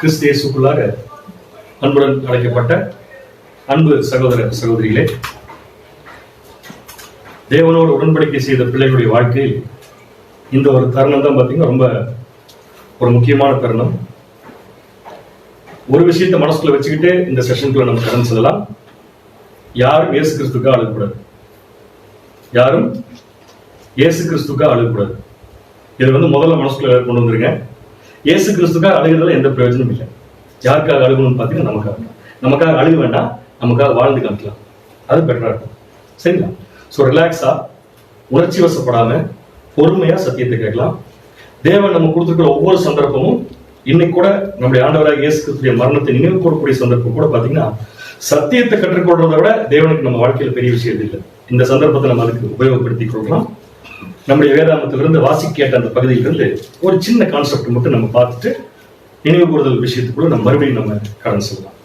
கிறிஸ்து இயேசுக்குள்ளாக அன்புடன் அழைக்கப்பட்ட அன்பு சகோதர சகோதரிகளே, தேவனோடு உடன்படிக்கை செய்த பிள்ளைகளுடைய வாழ்க்கையில் இந்த ஒரு தருணம் தான் பார்த்தீங்கன்னா ரொம்ப ஒரு முக்கியமான தருணம். ஒரு விஷயத்தை மனசுக்குள்ள வச்சுக்கிட்டு இந்த செஷனுக்குள்ள நம்ம கடந்து செல்லலாம். யாரும் இயேசு கிறிஸ்துக்காக அழுகக்கூடாது. யாரும் இயேசு கிறிஸ்துக்காக அழுகக்கூடாது. இது முதல்ல மனசுக்குள்ள கொண்டு வந்துருங்க. இயேசு கிறிஸ்துக்காக அழுகிறதுல எந்த பிரயோஜனம் இல்லை. யாருக்காக அழுகணும்னு பார்த்தீங்கன்னா நமக்காக அழுக வேண்டாம், நமக்காக வாழ்ந்து காமிக்கலாம். அது பெட்டரா இருக்கும். சரிங்களா? ஸோ ரிலாக்ஸா, உணர்ச்சி வசப்படாம பொறுமையா சத்தியத்தை கேட்கலாம். தேவன் நம்ம கொடுத்துருக்கிற ஒவ்வொரு சந்தர்ப்பமும் இன்னைக்கு கூட நம்முடைய ஆண்டவராக இயேசு கிறிஸ்துவிய மரணத்தை நினைவு கூறக்கூடிய சந்தர்ப்பம் கூட பாத்தீங்கன்னா சத்தியத்தை கற்றுக்கொள்றதை விட தேவனுக்கு நம்ம வாழ்க்கையில பெரிய விஷயம் இல்லை. இந்த சந்தர்ப்பத்தை நம்ம அதுக்கு உபயோகப்படுத்திக் கொள்ளலாம். நம்முடைய வேதாமத்திலிருந்து வாசி கேட்ட அந்த பகுதியிலிருந்து ஒரு சின்ன கான்செப்ட் மட்டும் நம்ம பார்த்துட்டு நினைவு கூறுதல் விஷயத்துக்குள்ள நம்ம மறுபடியும் நம்ம கடந்து செல்லலாம்.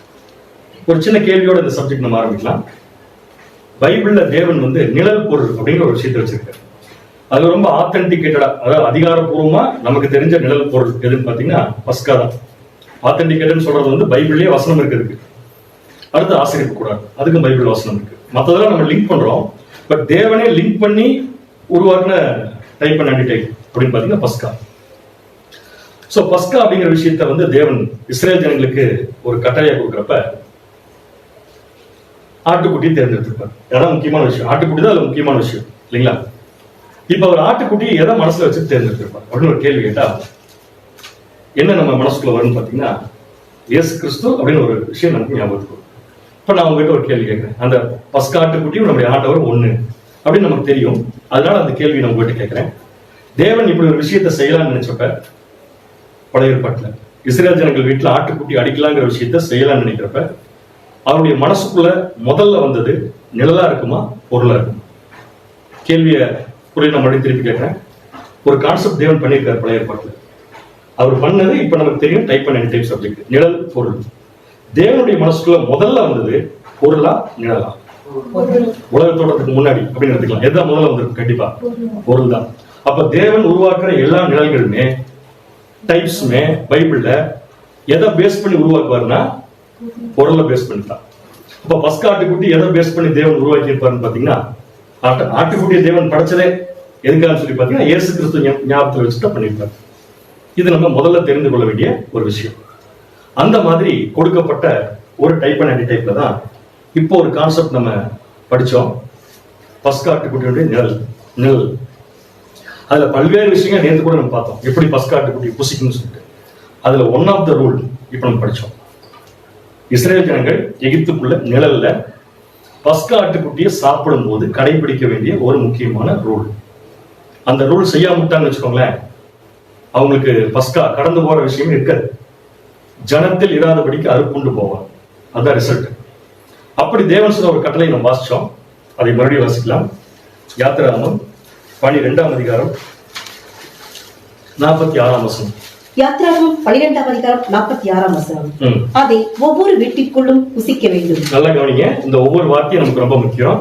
ஒரு சின்ன கேள்வியோட இந்த சப்ஜெக்ட் நம்ம ஆரம்பிக்கலாம். பைபிள்ல தேவன் நிழல் பொருள் அப்படிங்கிற ஒரு விஷயத்தை வச்சிருக்காரு. அது ரொம்ப ஆத்தென்டிகேட்டடா, அதாவது அதிகாரப்பூர்வமா நமக்கு தெரிஞ்ச நிழல் பொருள் எதுன்னு பாத்தீங்கன்னா பஸ்கா தான். ஆத்தென்டிகேட்டட்னு சொல்றது பைபிள்லயே வசனம் இருக்கு. அடுத்து ஆசிரியப்பு கூடாது, அதுக்கும் பைபிள் வசனம் இருக்கு. மற்றதெல்லாம் நம்ம லிங்க் பண்றோம். பட் தேவனே லிங்க் பண்ணி உருவாக்குன டைப் அண்ட் ஆன்டிடைப் அப்படின்னு பாத்தீங்கன்னா பஸ்கா. சோ பஸ்கா அப்படிங்கிற விஷயத்த தேவன் இஸ்ரேல் ஜனங்களுக்கு ஒரு கட்டளையை கொடுக்குறப்ப ஆட்டுக்குட்டி தேர்ந்தெடுத்திருப்பார். அதான் முக்கியமான விஷயம். ஆட்டுக்குட்டி தான் அதுல முக்கியமான விஷயம் இல்லைங்களா? இப்ப ஒரு ஆட்டுக்குட்டியை எதை மனசுல வச்சு தேர்ந்தெடுத்திருப்பார் அப்படின்னு ஒரு கேள்வி கேட்டா என்ன நம்ம மனசுக்குள்ள வரும்னு பாத்தீங்கன்னா இயேசு கிறிஸ்து அப்படின்னு ஒரு விஷயம் நமக்கு ஞாபகத்துக்கு வரும். இப்ப நான் உங்ககிட்ட ஒரு கேள்வி கேட்கிறேன். அந்த பஸ்கா ஆட்டுக்குட்டியும் நம்முடைய ஆண்டவர் ஒண்ணு அப்படின்னு நமக்கு தெரியும். அதனால அந்த கேள்வி நான் உங்ககிட்ட கேட்கிறேன். தேவன் இப்படி ஒரு விஷயத்த செய்யலாம்னு நினைச்சப்ப பழைய ஏற்பாட்டுல இஸ்ரேல் ஜனங்கள் வீட்டுல ஆட்டுக்குட்டி அடிக்கலாங்கிற விஷயத்த செய்யலாம்னு நினைக்கிறப்ப அவருடைய மனசுக்குள்ள முதல்ல வந்தது நிழலா இருக்குமா பொருளா இருக்குமா? கேள்விய புரிய நான் மறுபடியும் திருப்பி கேட்கிறேன். ஒரு கான்செப்ட் தேவன் பண்ணியிருக்காரு பழைய ஏற்பாட்டுல. அவர் பண்ணது இப்ப நமக்கு தெரியும், டைப் அண்ட் டைப் சப்ஜெக்ட், நிழல் பொருள். தேவனுடைய மனசுக்குள்ள முதல்ல வந்தது பொருளா நிழலா? உலக தோட்டத்துக்கு முன்னாடி அப்படின்னு எடுத்துக்கலாம். எதான் முதல்ல வந்திருக்கு? கண்டிப்பா பொருள் தான். அப்ப தேவன் உருவாக்குற எல்லா நிழல்களுமே டைப்ஸுமே பைபிள்ல எதை பேஸ் பண்ணி உருவாக்குவாருன்னா பொருளை பேஸ் பண்ணி தான். அப்ப பஸ்கா ஆட்டுக்குட்டி எதை பேஸ் பண்ணி தேவன் உருவாக்கி இருப்பாருன்னு பாத்தீங்கன்னா ஆட்டுக்குட்டியை தேவன் படைச்சதே எதுக்காக சொல்லி பாத்தீங்கன்னா இயேசு கிறிஸ்து ஞாபகத்தில் வச்சுட்டு பண்ணியிருப்பாரு. இது நம்ம முதல்ல தெரிந்து கொள்ள வேண்டிய ஒரு விஷயம். அந்த மாதிரி கொடுக்கப்பட்ட ஒரு டைப் அண்ட் ஆன்டிடைப்ல தான் இப்போ ஒரு கான்செப்ட் நம்ம படிச்சோம். பஸ்கா ஆட்டுக்குட்டியுடைய நிழல். அதுல பல்வேறு விஷயங்கள் நேற்று கூட நம்ம பார்த்தோம். எப்படி பஸ்கா ஆட்டுக்குட்டி புசிக்கணும்னு சொல்லிட்டு அதுல ஒன் ஆஃப் த ரூல் இப்ப நம்ம படிச்சோம். இஸ்ரேல் ஜனங்கள் எகிப்துக்குள்ள நிழல்ல பஸ்கா ஆட்டுக்குட்டியை சாப்பிடும் போது கடைபிடிக்க வேண்டிய ஒரு முக்கியமான ரூல். அந்த ரூல் செய்யாமட்டான்னு வச்சுக்கோங்களேன், அவங்களுக்கு பஸ்கா கடந்து போற விஷயமே இருக்காது. ஜனத்தில் இராதபடிக்கு அறுப்புண்டு போவாங்க. அதான் ரிசல்ட். அப்படி தேவன் சொன்ன ஒரு கட்டளை நம்ம வாசிச்சோம். அதை மறுபடியும் வாசிக்கலாம். யாத்திராகமம் 12ஆம் அதிகாரம் 46ஆம் வசனம். யாத்திராகமம் 12ஆம் அதிகாரம் 46ஆம் வசனம். அதை ஒவ்வொரு வீட்டிற்குள்ளும் புசிக்க வேண்டும். நல்லா கவனிங்க, இந்த ஒவ்வொரு வார்த்தையும் நமக்கு ரொம்ப முக்கியம்.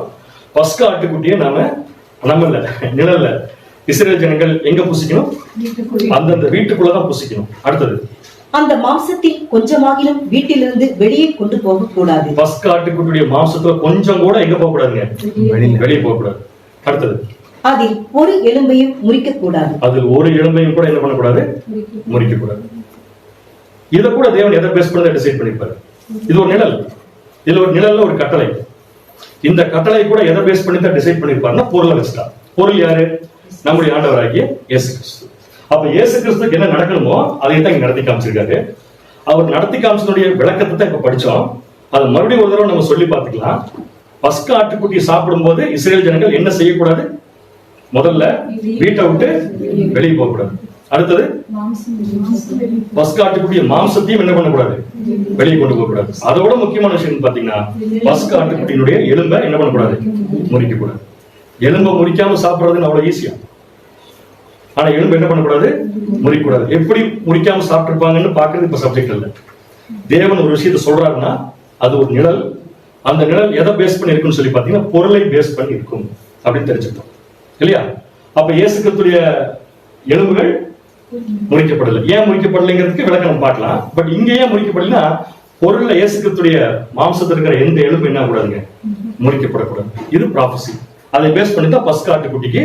பஸ்கா ஆட்டுக்குட்டியை நம்ம நிழல்ல இஸ்ரேல் ஜனங்கள் எங்க புசிக்கணும்? அந்தந்த வீட்டுக்குள்ளதான் புசிக்கணும். அடுத்தது, அந்த மாம்சத்தில் கொஞ்சமாகிலும் வீட்டிலிருந்து வெளியே கொண்டு போக கூடாது. பஸ்கா ஆட்டுக்குட்டியுடைய மாம்சத்துல கொஞ்சம் கூட எங்க போக கூடாதுங்க? வெளியே போக கூடாது. அடுத்தது, அதில் ஒரு எலும்பையும் முறிக்க கூடாது. அதில் ஒரு எலும்பையும் கூட என்ன பண்ணக்கூடாது? முறிக்க கூடாது. இத கூட தேவன் எதை பேஸ் பண்ணி டிசைட் பண்ணிருப்பாரு? இது ஒரு நிழல். இதுல ஒரு நிழல்ல ஒரு கட்டளை. இந்த கட்டளை கூட எதை பேஸ் பண்ணி தான் டிசைட் பண்ணிருப்பாருன்னா பொருளை வச்சுட்டா. பொருள் யாரு? நம்முடைய ஆண்டவராகிய இயேசு கிறிஸ்து. அப்ப இயேசு கிறிஸ்துக்கு என்ன நடக்கணுமோ அதை தான் இங்க நடத்தி காமிச்சிருக்காரு. அவர் நடத்தி காமிச்சனுடைய விளக்கத்தை தான் இப்ப படிச்சோம். அதை மறுபடியும் ஒரு தடவை நம்ம சொல்லி பார்த்துக்கலாம். பஸ்கா ஆட்டுக்குட்டியை சாப்பிடும் போது இஸ்ரேல் ஜனங்கள் என்ன செய்யக்கூடாது? முதல்ல வீட்டை விட்டு வெளியே போக கூடாது. அடுத்தது, பஸ்கா ஆட்டுக்குட்டிய மாம்சத்தையும் என்ன பண்ணக்கூடாது? வெளியே கொண்டு போக கூடாது. அதோட முக்கியமான விஷயம் பாத்தீங்கன்னா பஸ்கா ஆட்டுக்குட்டியினுடைய எலும்பை என்ன பண்ணக்கூடாது? முறிக்க கூடாது. எலும்பை முறிக்காம சாப்பிடுறதுன்னு அவ்வளவு ஈஸியா. ஆனா எலும்பு என்ன பண்ணக்கூடாது? முறிக்கூடாது. எப்படி முறிக்காம சாப்பிட்டு இருப்பாங்கன்னு பாக்குறது இப்ப சப்ஜெக்ட் இல்ல. தேவன் ஒரு விஷயத்த சொல்றாருன்னா அது ஒரு நிழல். அந்த நிழல் எதை பேஸ் பண்ணி இருக்குன்னு சொல்லி பாத்தீங்கன்னா பொருளை பேஸ் பண்ணி இருக்கும் அப்படின்னு தெரிஞ்சுட்டோம் இல்லையா? அப்ப இயேசு கிறிஸ்துடைய எலும்புகள் முறிக்கப்படல. ஏன் முறிக்கப்படலைங்கிறதுக்கு விளக்கம் பார்க்கலாம். பட் இங்க ஏன் முறிக்கப்படலைன்னா, பொருள்ல இயேசு கிறிஸ்துடைய மாம்சத்தில் இருக்கிற எந்த எலும்பு என்ன கூடாதுங்க, முறிக்கப்படக்கூடாது. இது ப்ராபசி. அதை பேஸ் பண்ணி தான் பஸ்கா ஆட்டுக்குட்டிக்கு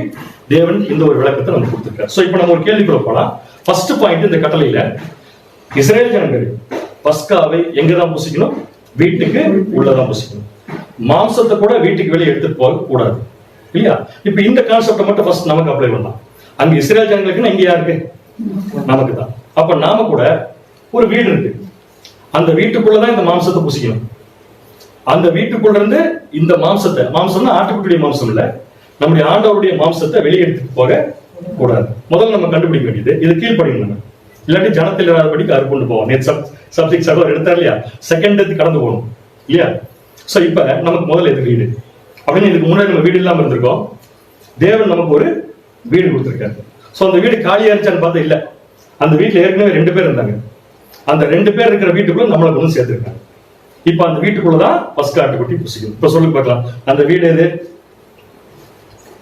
தேவன் இந்த ஒரு விளக்கத்தை நமக்கு கொடுத்திருக்காரு. சோ இப்போ நம்ம ஒரு கேள்விக்குள்ள போலாம். ஃபர்ஸ்ட் பாயிண்ட், இந்த கட்டளையில இஸ்ரேல் ஜனங்கள் பஸ்காவை எங்கதான் புசிக்கணும்? வீட்டுக்கு உள்ளதான் புசிக்கணும். மாம்சத்தை கூட வீட்டுக்கு வெளியே எடுத்துட்டு போக கூடாது இல்லையா? இப்ப இந்த கான்செப்ட் மட்டும் ஃபர்ஸ்ட் நமக்கு அப்ளை பண்ணலாம். அங்க இஸ்ரேல் ஜனங்களுக்கு இங்க யாருக்கு? நமக்கு தான். அப்ப நாம கூட ஒரு வீடு இருக்கு, அந்த வீட்டுக்குள்ளதான் இந்த மாம்சத்தை புசிக்கணும். அந்த வீட்டுக்குள்ள இருந்து இந்த மாம்சத்தை, மாம்சம்னா ஆட்டுக்குட்டியுடைய மாம்சம் இல்ல, நம்முடைய ஆண்டவருடைய மாம்சத்தை வெளியே எடுத்துட்டு போக கூடாது. முதல்ல நம்ம கண்டுபிடிக்க வேண்டியது இது கீழ்ப்படியணும். இல்லாட்டி ஜனத்தில் இல்லாதபடிக்கு அறுப்புண்டு போவோம். சப்ஜெக்ட் சர்வர் எடுத்தார் இல்லையா, செகண்ட் கடந்து போகணும் இல்லையா? சோ இப்ப நமக்கு முதல்ல இது வீடு அப்படின்னு, இதுக்கு முன்னாடி நம்ம வீடு இல்லாம இருந்திருக்கோம். தேவன் நமக்கு ஒரு வீடு கொடுத்திருக்காரு. சோ அந்த வீடு காலியா இருந்துச்சான்னு பார்த்தா இல்ல, அந்த வீட்டுல ஏற்கனவே 2 பேர் இருந்தாங்க. அந்த 2 பேர் இருக்கிற வீட்டுக்குள்ள நம்மளை கொண்டு சேர்த்திருக்காங்க. இப்ப அந்த வீட்டுக்குள்ளதான் பஸ்கா ஆட்டுக்குட்டி புசிக்கணும். இப்ப சொல்லி பார்க்கலாம், அந்த வீடு எது?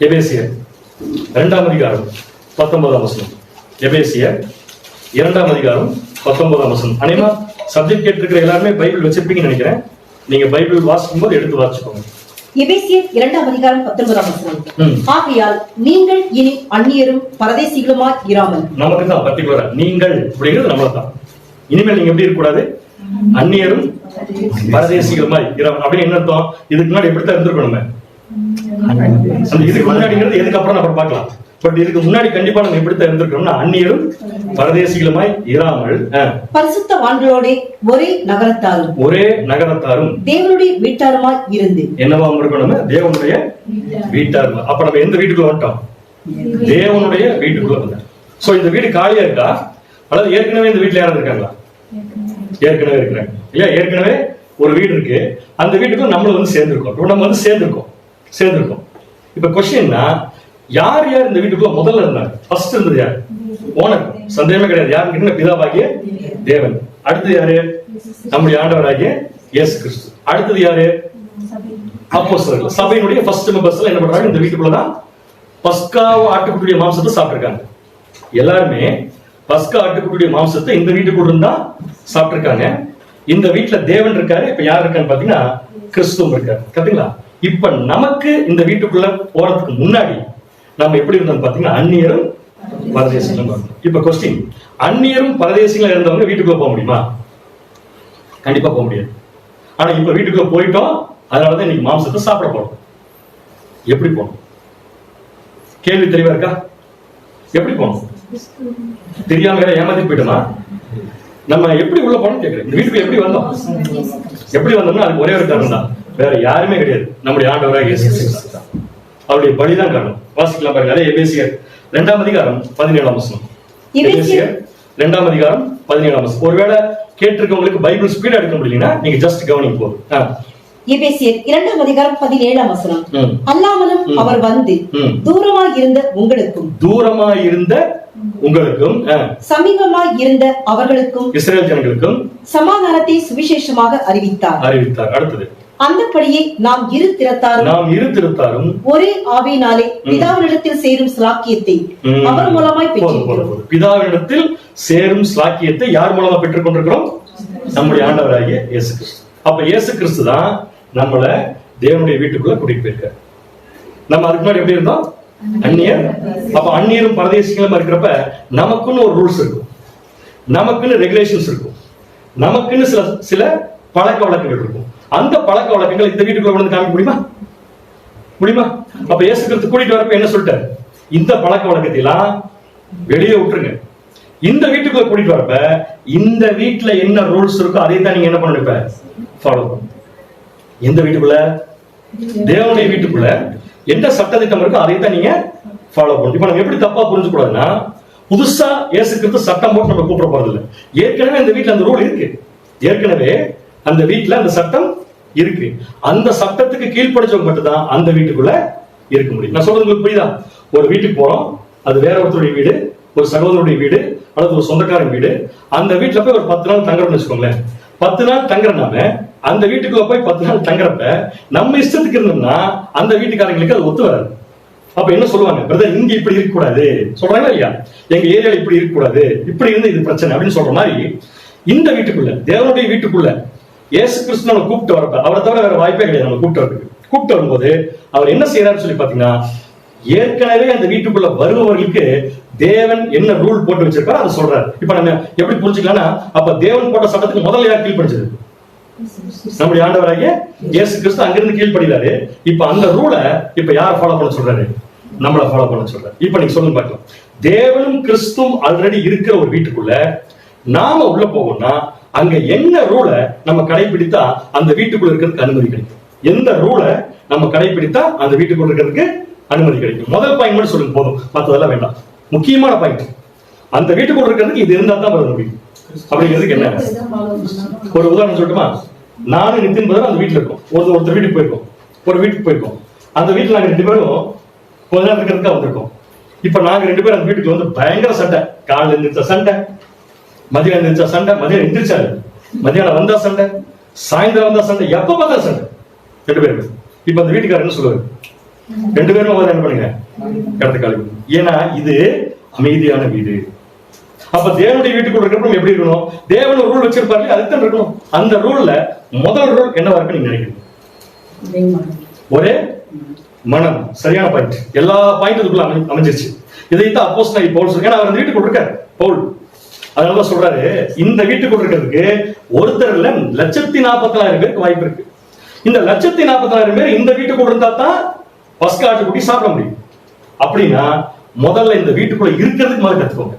எபேசியர் 2ஆம் அதிகாரம் 19ஆம் வசனம். எபேசியர் 2ஆம் அதிகாரம் 19ஆம் வசனம். அநேகமா சப்ஜெக்ட் கேட்டிருக்கிற எல்லாருமே பைபிள் வச்சிருப்பீங்கன்னு நினைக்கிறேன். நீங்க பைபிள் வாசிக்கும் போது எடுத்து வாசிச்சுக்கோங்க. எபேசியர் 2ஆம் அதிகாரம் 19ஆம் வசனம். ஆகையால் நீங்கள் இனி அந்நியரும் பரதேசிகளுமாய் இராமல். நமக்கு தான் பர்டிகுலரா நீங்கள் அப்படிங்கிறது நம்மள தான். இனிமேல் நீங்க எப்படி இருக்க கூடாது? அந்நியரும் பரதேசிகளுமாய் இராமல். அப்படின்னு என்ன அர்த்தம்? இதுக்கு முன்னாடி எப்படித்தான் இருந்திருக்கணும் நம்ம? இதுக்கு முன்னாடிங்கிறது எதுக்கு அப்புறம் நம்ம பார்க்கலாம். பட் இதுக்கு முன்னாடி கண்டிப்பா நம்ம எப்படித்தான் இருந்திருக்கோம்னா, அந்நியரும் பரதேசிகளுமாய் இராமல் பரிசுத்தவான்களோட ஒரே நகரத்தாரும் தேவனுடைய வீட்டாருமாய் இருந்து. என்னவா இருக்கணும்? தேவனுடைய வீட்டாருமா. அப்ப நம்ம எந்த வீட்டுக்குள்ள வந்துட்டோம்? தேவனுடைய வீட்டுக்குள்ள வந்தோம். சோ இந்த வீடு காலியா இருக்கா, அல்லது ஏற்கனவே இந்த வீட்டுல யாரும் இருக்காங்களா? ஏற்கனவே இருக்கிறாங்க இல்லையா? ஏற்கனவே ஒரு வீடு இருக்கு, அந்த வீட்டுக்குள்ள நம்மள வந்து சேர்ந்திருக்கோம். நம்ம வந்து சேர்ந்திருக்கோம். இப்ப கொஸ்டின்னா, யார் யார் இந்த வீட்டுக்குள்ள முதல்ல இருந்தாங்க? ஃபர்ஸ்ட் இருந்தது யார்? ஓனர். சந்தேகமே கிடையாது. யாருன்னு கேட்டீங்கன்னா, பிதாவாகிய தேவன். அடுத்தது யாரு? நம்முடைய ஆண்டவராகிய இயேசு கிறிஸ்து. அடுத்தது யாரு? அப்போஸ்தலர்கள். சபையினுடைய ஃபர்ஸ்ட் மெம்பர்ஸ் என்ன பண்றாங்க? இந்த வீட்டுக்குள்ளதான் பஸ்கா ஆட்டுக்குட்டியுடைய மாம்சத்தை சாப்பிட்டிருக்காங்க. எல்லாருமே பஸ்கா ஆட்டுக்குட்டியுடைய மாம்சத்தை இந்த வீட்டுக்குள்ள இருந்தா சாப்பிட்டிருக்காங்க. இந்த வீட்டுல தேவன் இருக்காரு. இப்ப யார் இருக்கான்னு பாத்தீங்கன்னா, கிறிஸ்துவும் இருக்காரு. கரெக்டுங்களா? இப்ப நமக்கு இந்த வீட்டுக்குள்ள போறதுக்கு முன்னாடி நம்ம எப்படி இருந்தோம் பாத்தீங்கன்னா, அந்நியரும் பரதேசிகளும். இப்ப கொஸ்டின், அந்நியரும் பரதேசிகளும் இருந்தவங்க வீட்டுக்குள்ள போக முடியுமா? கண்டிப்பா போக முடியாது. ஆனா இப்ப வீட்டுக்குள்ள போயிட்டோம், அதனாலதான் இன்னைக்கு மாம்சத்தை சாப்பிட போறோம். எப்படி போகணும்? கேள்வி தெளிவா இருக்கா? எப்படி போகணும்? தெரியாம ஏமாத்தி போயிட்டோமா? நம்ம எப்படி உள்ள போனோம் கேட்கிறேன். இந்த வீட்டுக்கு எப்படி வந்தோம்? எப்படி வந்தோம்னா அதுக்கு ஒரே ஒரு காரணம் தான், வேற யாருமே கிடையாது. நம்முடைய ஆண்டவராக இயேசு கிறிஸ்து தான். அவருடைய பலிதான் காரணம். வாசிக்கலாம் பாருங்க. அதே எபேசியர் 2ஆம் அதிகாரம் 17ஆம் வசனம். எபேசியர் 2ஆம் அதிகாரம் 17ஆம் வசனம். ஒருவேளை கேட்டிருக்கவங்களுக்கு பைபிள் ஸ்பீடா எடுக்க முடியலன்னா நீங்க ஜஸ்ட் கவனிங்க போதும். எபேசியர் 2ஆம் அதிகாரம் 17ஆம் வசனம். அல்லாமலும் அவர் வந்து தூரமாய் இருந்த உங்களுக்கும் சமீபமாய் இருந்த அவர்களுக்கும், இஸ்ரவேல் ஜனங்களுக்கும் சமாதானத்தை சுவிசேஷமாக அறிவித்தார். அடுத்தது, அந்தபடியே நாம் இரு திறத்தாரும் ஒரே ஆவியினாலே பிதாவினிடத்தில் சேரும் ஸ்லாக்கியத்தை அவர் மூலமாய் பெற்றிருக்கிறோம். பிதாவினிடத்தில் சேரும் ஸ்லாக்கியத்தை யார் மூலமா பெற்றுக் கொண்டிருக்கிறோம்? நம்முடைய ஆண்டவராகிய இயேசு கிறிஸ்து. அப்ப இயேசு கிறிஸ்து தான் நம்மள தேவனுடைய வீட்டுக்குள்ள கூட்டிட்டு போயிருக்காரு. நம்ம அதுக்கு முன்னாடி எப்படி இருந்தோம்? அந்நியர். அப்ப அந்நியரும் பரதேசிகளும் இருக்கிறப்ப நமக்குன்னு ஒரு ரூல்ஸ் இருக்கும், நமக்குன்னு ரெகுலேஷன்ஸ் இருக்கும், நமக்குன்னு சில பழக்க வழக்கங்கள் இருக்கும். அந்த பழக்க வழக்கங்கள் இந்த வீட்டுக்குள்ள வந்து காமிக்க முடியுமா? அப்ப இயேசு கிறிஸ்து கூட்டிட்டு வரப்ப என்ன சொல்லிட்டாரு? இந்த பழக்க வழக்கத்தை எல்லாம் வெளியே விட்டுருங்க. இந்த வீட்டுக்குள்ள கூட்டிட்டு வரப்ப இந்த வீட்டுல என்ன ரூல்ஸ் இருக்கோ அதை தான் நீங்க என்ன பண்ண ஃபாலோ பண்ணணும். எந்த வீட்டுக்குள்ள? தேவனுடைய வீட்டுக்குள்ள எந்த சட்ட திட்டம் இருக்கோ அதை தான் நீங்க ஃபாலோ பண்ணணும். இப்ப நம்ம எப்படி தப்பா புரிஞ்சுக்கூடாதுன்னா, புதுசா இயேசு கிறிஸ்து சட்டம் போட்டு நம்ம கூப்பிட போறது இல்லை. ஏற்கனவே அந்த வீட்டுல அந்த ரூல் இருக்கு. ஏற்கனவே அந்த வீட்டுல அந்த சட்டம் இருக்கு. அந்த சட்டத்துக்கு கீழ்ப்படிச்சவங்க மட்டும்தான் அந்த வீட்டுக்குள்ள இருக்க முடியும். நான் சொல்றது உங்களுக்கு புரியுதா? ஒரு வீட்டுக்கு போறோம், அது வேற ஒருத்தருடைய வீடு, ஒரு சகோதரனுடைய வீடு அல்லது ஒரு சொந்தக்காரன் வீடு. அந்த வீட்டுல போய் ஒரு 10 நாள் தங்குறோம்னு வச்சுக்கோங்களேன். 10 நாள் தங்குறனாம அந்த வீட்டுக்குள்ள போய் 10 நாள் தங்குறப்ப நம்ம இஷ்டத்துக்கு இருந்தோம்னா அந்த வீட்டுக்காரங்களுக்கு அது ஒத்து வராது. அப்ப என்ன சொல்லுவாங்க, பிரதர் இங்க இப்படி இருக்க கூடாது சொல்றாங்களா இல்லையா, எங்க ஏரியால இப்படி இருக்க கூடாது, இப்படி இருந்து இது பிரச்சனை அப்படின்னு சொல்ற மாதிரி இந்த வீட்டுக்குள்ள, தேவனுடைய வீட்டுக்குள்ள இயேசு கிறிஸ்து நம்ம கூப்பிட்டு வரப்ப, அவரை தவிர வேற வாய்ப்பே கிடையாது நம்ம கூப்பிட்டு வரும்போது அவர் என்ன செய்யறாருன்னு சொல்லி பாத்தீங்கன்னா, ஏற்கனவே அந்த வீட்டுக்குள்ள வருபவர்களுக்கு தேவன் என்ன ரூல் போட்டு வச்சிருக்காரு அதை சொல்றாரு. இப்ப நம்ம எப்படி புரிஞ்சுக்கலாம்னா, அப்ப தேவன் போட்ட சட்டத்துக்கு முதல்ல யார் கீழ்படிச்சது, நம்முடைய ஆண்டவராகிய இயேசு கிறிஸ்து அங்கிருந்து கீழ்படிறாரு. இப்ப அந்த ரூலை இப்ப யார் ஃபாலோ பண்ண சொல்றாரு, நம்மள ஃபாலோ பண்ண சொல்றாரு. இப்ப நீங்க சொல்லுங்க பார்க்கலாம், தேவனும் கிறிஸ்துவும் ஆல்ரெடி இருக்கிற ஒரு வீட்டுக்குள்ள நாம உள்ள போகணும்னா அங்க என்ன ரூலை நம்ம கடைபிடித்தா அந்த வீட்டுக்குள்ள இருக்கிறதுக்கு அனுமதி கிடைக்கும், எந்த ரூலை நம்ம கடைபிடித்தா அந்த வீட்டுக்குள்ள இருக்கிறதுக்கு அனுமதி கிடைக்கும். முதல் பாயிண்ட் மட்டும் சொல்லுங்க போதும், மற்றதெல்லாம் வேண்டாம். முக்கியமான பாயிண்ட், அந்த வீட்டுக்குள்ள இருக்கிறதுக்கு இது இருந்தா தான் வர முடியும். அப்படிங்கிறதுக்கு என்ன ஒரு உதாரணம் சொல்லட்டுமா, நானும் நித்தின் பதில் அந்த வீட்டுல இருக்கோம், ஒருத்தர் வீட்டுக்கு போயிருக்கோம், ஒரு வீட்டுக்கு போயிருக்கோம். அந்த வீட்டுல நாங்க 2 பேரும் கொஞ்ச நேரம் இருக்கிறதுக்காக வந்திருக்கோம். இப்ப நாங்க 2 பேரும் அந்த வீட்டுக்கு வந்து பயங்கர சண்டை, காலையில எந்திரிச்சா சண்டை, மதியம் எந்திரிச்சா சண்டை, மதியம் எந்திரிச்சாரு, மதியானம் வந்தா சண்டை, சாயந்தரம் வந்தா சண்டை, எப்ப பார்த்தா சண்டை 2 பேருமே. இப்ப அந்த வீட்டுக்காரர் என்ன சொல்லுவாரு, 2 பேரும் என்ன பண்ணுங்க கடத்த காலி. ஏன்னா இது அமைதியான வீடு. அப்ப தேவனுடைய வீட்டுக்குள்ள இருக்கிறப்ப எப்படி இருக்கணும், தேவன் ஒரு ரூல் வச்சிருப்பாரு, அதுதான் இருக்கணும். அந்த ரூல்ல முதல் ரூல் என்னவா இருக்கு நீங்க நினைக்கிறீங்க, ஒரே மனம். சரியான பாயிண்ட், எல்லா பாயிண்ட் இதுக்குள்ள அமைஞ்சிருச்சு. இதைத்தான் அப்போஸ்தலன் பவுல் சொல்றாரு, ஏன்னா அவர் அந்த வீட்டுக்குள்ள இருக்காரு பவுல், அதனால சொல்றாரு இந்த வீட்டுக்குள்ள இருக்கிறதுக்கு ஒருத்தர் இல்ல 1,40,000 பேருக்கு வாய்ப்பு இருக்கு. இந்த 1,40,000 பேர் இந்த வீட்டுக்குள்ள இருந்தா தான் பஸ்கா ஆட்டுக்குட்டி சாப்பிட முடியும். அப்படின்னா முதல்ல இந்த வீட்டுக்குள்ள இருக்கிறதுக்கு முதல்ல கத்துக்கோங்க,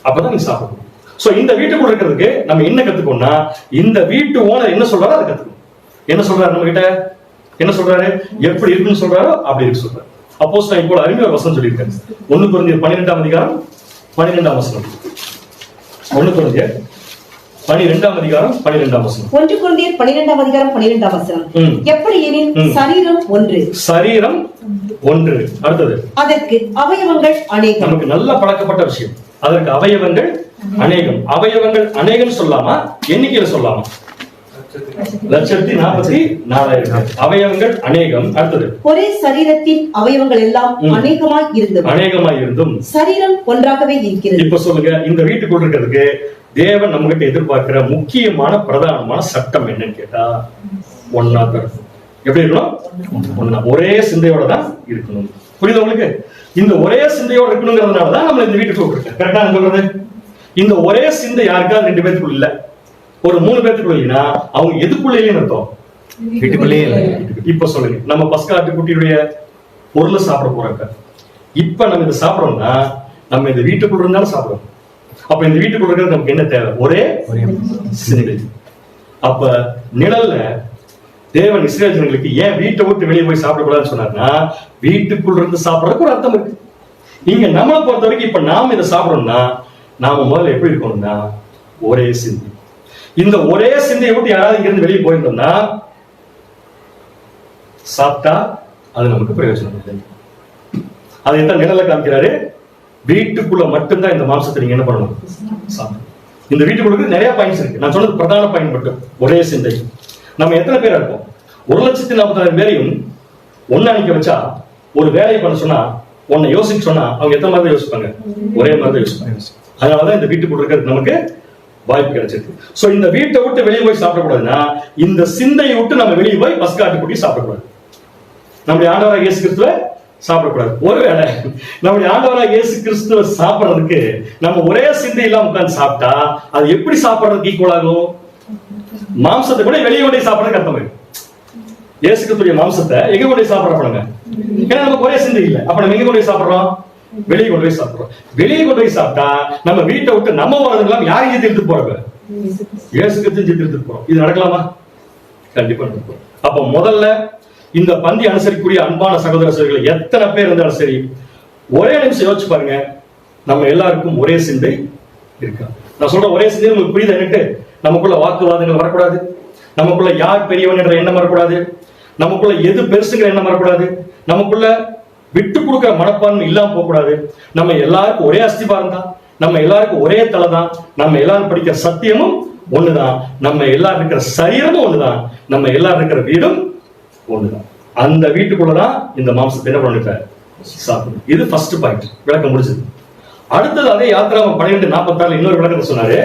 அப்பதான் நீங்க சாப்பிடணும். சோ இந்த வீட்டுக்குள்ள இருக்கிறதுக்கு நம்ம என்ன கத்துக்கோம்னா, இந்த வீட்டு ஓனர் என்ன சொல்றாரோ அதை கத்துக்கணும். என்ன சொல்றாரு நம்ம கிட்ட, என்ன சொல்றாரு, எப்படி இருக்குன்னு சொல்றாரோ அப்படி இருக்கு சொல்றாரு. அப்போஸ்தலன் இப்போ அருமையான வசனம் சொல்லியிருக்காரு, 1 கொரிந்தியர் 12ஆம் அதிகாரம் 12ஆம் வசனம். 1 கொரிந்தியர் 12ஆம் அதிகாரம் 12ஆம் வசனம். 1 கொரிந்தியர் 12ஆம் அதிகாரம் 12ஆம் வசனம். எப்படி எனில் சரீரம் ஒன்று, சரீரம் ஒன்று. அடுத்தது, அதற்கு அவயவங்கள் அநேகம். நமக்கு நல்ல பழக்கப்பட்ட விஷயம், அதற்கு அவயவங்கள் அநேகம். அவயவங்கள் அநேகம் சொல்லாமா, எண்ணிக்கையில சொல்லாமா, 1,44,000 அவயவங்கள் அநேகம். அடுத்தது, ஒரே சரீரத்தின் அவயவங்கள் எல்லாம் அநேகமாய் இருந்தும் சரீரம் ஒன்றாகவே இருக்கிறது. இப்ப சொல்லுங்க, இந்த வீட்டுக்குள்ள இருக்கிறதுக்கு தேவன் நம்ம கிட்ட எதிர்பார்க்கிற முக்கியமான பிரதானமான சட்டம் என்னன்னு கேட்டா, ஒன்னா இருக்கணும். எப்படி இருக்கணும், ஒன்னா, ஒரே சிந்தையோட தான் இருக்கணும். புரியுது உங்களுக்கு? இந்த ஒரே சிந்தையோட இருக்கணுங்கிறதுனாலதான் நம்ம இந்த வீட்டுக்குள்ள இருக்கோம். கரெக்டா சொல்றது, இந்த ஒரே சிந்தை யாருக்காவது 2 பேருக்குள்ள இல்ல, ஒரு 3 பேருக்குள்ள இல்லைன்னா அவங்க எதுக்குள்ள இல்லைன்னு அர்த்தம், வீட்டுக்குள்ளே இல்லை. இப்ப சொல்லுங்க, நம்ம பஸ்கா ஆட்டுக்குட்டியுடைய பொருளை சாப்பிட போறோம். இப்ப நம்ம இதை சாப்பிடறோம்னா நம்ம இந்த வீட்டுக்குள்ள இருந்தாலும் சாப்பிடுறோம். அப்ப இந்த வீட்டுக்குள்ள இருக்கிறது நமக்கு என்ன தேவை, ஒரே சிந்தை. அப்ப நிழல்ல தேவன் இஸ்ரேல் ஜனங்களுக்கு ஏன் வீட்டை விட்டு வெளியே போய் சாப்பிடக்கூடாதுன்னு சொன்னார்னா, வீட்டுக்குள்ள இருந்து சாப்பிடறதுக்கு ஒரு அர்த்தம் இருக்கு. இங்க நம்மளை பொறுத்த வரைக்கும் இப்ப நாம இதை சாப்பிடணும்னா நாம முதல்ல எப்படி இருக்கணும்னா ஒரே சிந்தை. இந்த ஒரே சிந்தையை விட்டு யாராவது இங்க இருந்து வெளியே போயிருந்தோம்னா சாப்பிட்டா அது நமக்கு பிரயோஜனம் இல்லை. அதைத்தான் நிழல்ல காமிக்கிறாரு, வீட்டுக்குள்ள மட்டும்தான் இந்த மாம்சத்தை நீங்க என்ன பண்ணணும், சாப்பிடணும். இந்த வீட்டுக்குள்ள நிறைய பாயிண்ட்ஸ் இருக்கு, நான் சொன்னது பிரதான பாயிண்ட் மட்டும், ஒரே சிந்தை. நம்ம எத்தனை பேரா இருக்கோம், 1,40,000 பேரையும் ஒண்ணு அணிக்க வச்சா ஒரு வேலையை பண்ண சொன்னா, உன்னை யோசிக்க சொன்னா அவங்க எத்தனை மாதிரி யோசிப்பாங்க, ஒரே மாதிரி யோசிப்பாங்க. அதனாலதான் இந்த வீட்டுக்குள்ள இருக்கிறது நமக்கு வாய்ப்பு கிடைச்சிருக்கு. சோ இந்த வீட்டை விட்டு வெளியே போய் சாப்பிடக்கூடாதுன்னா இந்த சிந்தையை விட்டு நம்ம வெளியே போய் பஸ்கா ஆட்டுக்குட்டி சாப்பிடக்கூடாது, நம்முடைய ஆண்டவராக இயேசு கிறிஸ்துவ சாப்பிடக்கூடாது. ஒருவேளை நம்முடைய ஆண்டவராக இயேசு கிறிஸ்துவ சாப்பிடறதுக்கு நம்ம ஒரே சிந்தை இல்லாம உட்கார்ந்து சாப்பிட்டா அது எப்படி சாப்பிடறதுக்கு ஈக்குவல் ஆகும், மாம்சத்தை கூட வெளியே கொண்டு சாப்பிடறதுக்கு அர்த்தம் இருக்கு. இயேசு கிறிஸ்துடைய மாம்சத்தை எங்க கொண்டு சாப்பிடறாங்க, ஏன்னா நமக்கு ஒரே சிந்தை இல்லை. அப்ப நம்ம எங்க கொண்டு சாப்பிடுறோம், வெளியே கொண்டு போய் சாப்பிடுறோம். வெளியே கொண்டு போய் சாப்பிட்டா நம்ம வீட்டை விட்டு நம்ம வாழ்ந்துக்கலாம், யாரையும் எடுத்துட்டு போறோம், இயேசு கிறிஸ்து எடுத்துட்டு போறோம். இது நடக்கலாமா, கண்டிப்பா நடக்கும். அப்ப முதல்ல இந்த பந்தி அனுசரிக்கூடிய அன்பான சகோதர சகோதரிகளை எத்தனை பேர் இருந்தாலும் சரி, ஒரே நிமிஷம் யோசிச்சு பாருங்க, நம்ம எல்லாருக்கும் ஒரே சிந்தை இருக்கா. நான் சொல்ற ஒரே சிந்தை உங்களுக்கு புரியுது எனக்கு, நமக்குள்ள வாக்குவாதங்கள் வரக்கூடாது, நமக்குள்ள யார் பெரியவன் என்ற எண்ணம் வரக்கூடாது, நமக்குள்ள எது பெருசுங்கிற எண்ணம் வரக்கூடாது, நமக்குள்ள விட்டு கொடுக்கிற மனப்பான்மை இல்லாம போக கூடாது. நம்ம எல்லாருக்கும் ஒரே அஸ்திபாரம் தான், நம்ம எல்லாருக்கும் ஒரே தலை தான், நம்ம எல்லாரும் படிக்கிற சத்தியமும் ஒண்ணுதான், நம்ம எல்லாரும் இருக்கிற சரீரமும் ஒண்ணுதான், நம்ம எல்லாரும் இருக்கிற வீடும் ஒண்ணுதான். அந்த வீட்டுக்குள்ளதான் இந்த மாம்சத்தை என்ன பண்ணிட்டார் சாப்பிடும். இது ஃபர்ஸ்ட் பாயிண்ட், விளக்கம் முடிச்சது. அடுத்தது அதே யாத்திராம 12:46 இன்னொரு விளக்கத்தை சொன்னாரு,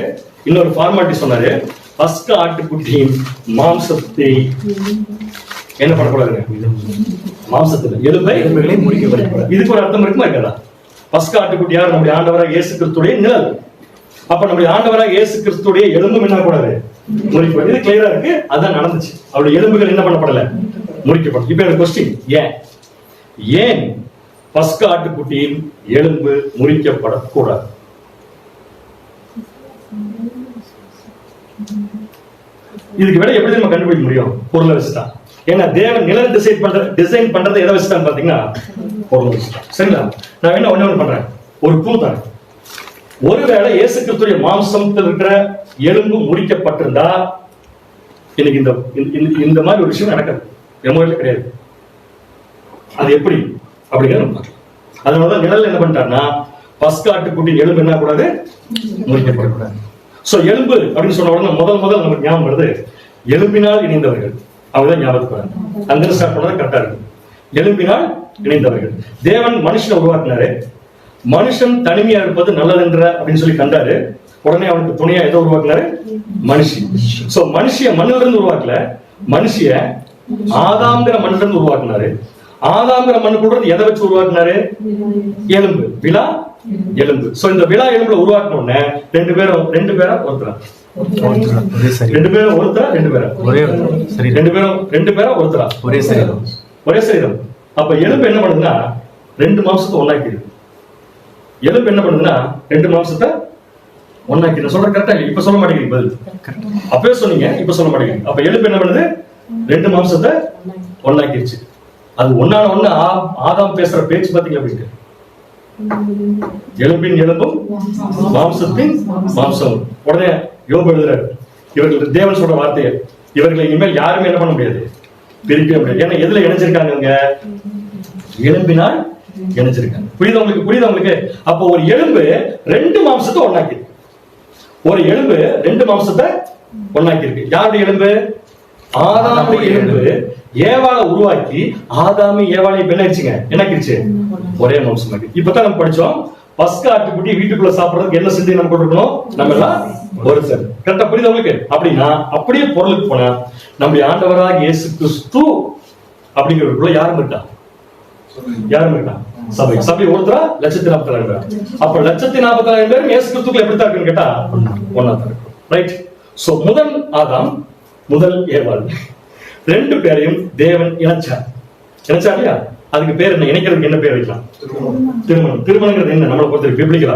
இன்னொரு ஃபார்மாலிட்டி சொன்னாரு. பஸ்க ஆட்டுக்குட்டியின் மாம்சத்தை என்ன பண்ணக்கூடாதுங்க? மாம்சத்துல எலும்பை முடிக்க. இதுக்கு ஒரு அர்த்தம் இருக்குமா இருக்காதா? பஸ்க ஆட்டுக்குட்டி யார்? நம்முடைய ஆண்டவராக இயேசு கிறிஸ்துடைய நிழல். அப்ப நம்முடைய ஆண்டவராக இயேசு கிறிஸ்துடைய எலும்பும் என்ன கூடாது? முறிக்கப்படும். இது கிளியரா இருக்கு. அதான் நடந்துச்சு. அவருடைய எலும்புகள் என்ன பண்ணப்படல? முறிக்கப்படும். இப்ப எனக்கு கொஸ்டின், ஏன் பஸ்க ஆட்டுக்குட்டியின் எலும்பு முறிக்கப்படக்கூடாது? இதுக்கு விட எப்படி நம்ம கண்டுபிடிக்க முடியும்? பொருளை வச்சுதான். ஏன்னா தேவன் நிலம் டிசைன் பண்றதை எதை வச்சுதான் பாத்தீங்கன்னா பொருளை வச்சுதான். சரிங்களா? நான் என்ன ஒண்ணு பண்றேன், ஒரு க்ளூ தான். ஒருவேளை இயேசு கிறிஸ்துவின் மாம்சத்தில் இருக்கிற எலும்பு முறிக்கப்பட்டிருந்தா இன்னைக்கு இந்த மாதிரி ஒரு விஷயம் நடக்காது, மெமோரியல கிடையாது. அது எப்படி அப்படிங்கிறது அதனாலதான் நிழல் என்ன பண்ணிட்டாருன்னா பஸ்க ஆட்டுக்குட்டியின் எலும்பு என்ன கூடாது? முறிக்கப்படக்கூடாது. சோ எலும்பு அப்படின்னு சொன்ன உடனே முதல் நமக்கு ஞாபகம் வருது எலும்பினால் இணைந்தவர்கள். அவங்கதான் ஞாபகத்துக்கு வராங்க. அங்க ஸ்டார்ட் பண்ணது கரெக்டா இருக்கு. எலும்பினால் இணைந்தவர்கள். தேவன் மனுஷனை உருவாக்குனாரு. மனுஷன் தனிமையா இருப்பது நல்லதென்ற அப்படின்னு சொல்லி கண்டாரு. உடனே அவனுக்கு துணையா எதை உருவாக்குனாரு? மனுஷி. சோ மனுஷிய மண்ணில இருந்து உருவாக்கல, மனுஷிய ஆதாம்ங்கிற மண்ணில இருந்து உருவாக்குனாரு. ஆதாம்ங்கிற மண்ணுக்குள்ள எதை வச்சு உருவாக்குனாரு? எலும்பு, விழா எலும்பு. சோ இந்த விழா எலும்புல உருவாக்கின உடனே ரெண்டு பேரும் ஒருத்தரா, ஒரே சரீரம். அப்ப எலும்பு என்ன பண்ணுதுன்னா ரெண்டு மாம்சத்தை ஒன்னாக்கிடுது. எலும்பு என்ன பண்ணுதுன்னா ரெண்டு மாம்சத்தை ஒன்னாக்கி. சொல்ற கரெக்டா? இப்ப சொல்ல மாட்டேங்கிறீங்க பதில். அப்பவே சொன்னீங்க, இப்ப சொல்ல மாட்டேங்கிறீங்க. அப்ப எலும்பு என்ன பண்ணுது? ரெண்டு மாம்சத்தை ஒன்னாக்கிடுச்சு. அது ஒன்னான ஒண்ணு ஆதாம் பேசுற பேச்சு பாத்தீங்களா? அப்படின்ட்டு எலும்பின் எலும்பும் மாம்சத்தின் மாம்சம். உடனே யோபு எழுதுறாரு, இவர்கள் தேவன் சொல்ற வார்த்தையை இவர்களை இனிமேல் யாருமே என்ன பண்ண முடியாது, பிரிக்கவே முடியாது. ஏன்னா எதுல இணைஞ்சிருக்காங்க? எலும்பினால் இணைஞ்சிருக்காங்க. புரியுது உங்களுக்கு? அப்ப ஒரு எலும்பு ரெண்டு மாம்சத்தை ஒன்னாக்கி, ஒரு எலும்பு ரெண்டு மாம்சத்தை ஒன்னாக்கி இருக்கு. யாருடைய எலும்பு? ஆதாமுடைய எலும்பு ஏவாளை உருவாக்கி ஆதாமி ஏவாளை என்னாக்கிடுச்சு? ஒரே மாம்சம். இப்பதான் நம்ம படிச்சோம், பஸ்க ஆட்டுக்குட்டி வீட்டுக்குள்ள சாப்பிடுறதுக்கு என்ன சிந்தை நம்ம கொடுக்கணும்? நம்ம எல்லாம் ஒரு சார். கரெக்டா புரியுது உங்களுக்கு? அப்படின்னா அப்படியே பொருளுக்கு போனா நம்முடைய ஆண்டவராக இயேசு கிறிஸ்து அப்படிங்கிறதுக்குள்ள யாரும் இருக்கா? சபை ஒருத்தரா 1,40,000 பேர். அப்ப 1,40,000 பேர் இயேசு கிறிஸ்துக்குள்ள எப்படி தான் இருக்குன்னு கேட்டா ஒன்னா தான் இருக்கும். ரைட்? சோ முதல் ஆதாம், முதல் ஏவாள், ரெண்டு பேரையும் தேவன் இணைச்சார் இல்லையா? அதுக்கு பேர் என்ன? இணைக்கிறதுக்கு என்ன பேர் வைக்கலாம்? திருமணம். திருமணங்கிறது என்ன? நம்மளை பொறுத்த பிப்ளிக்கலா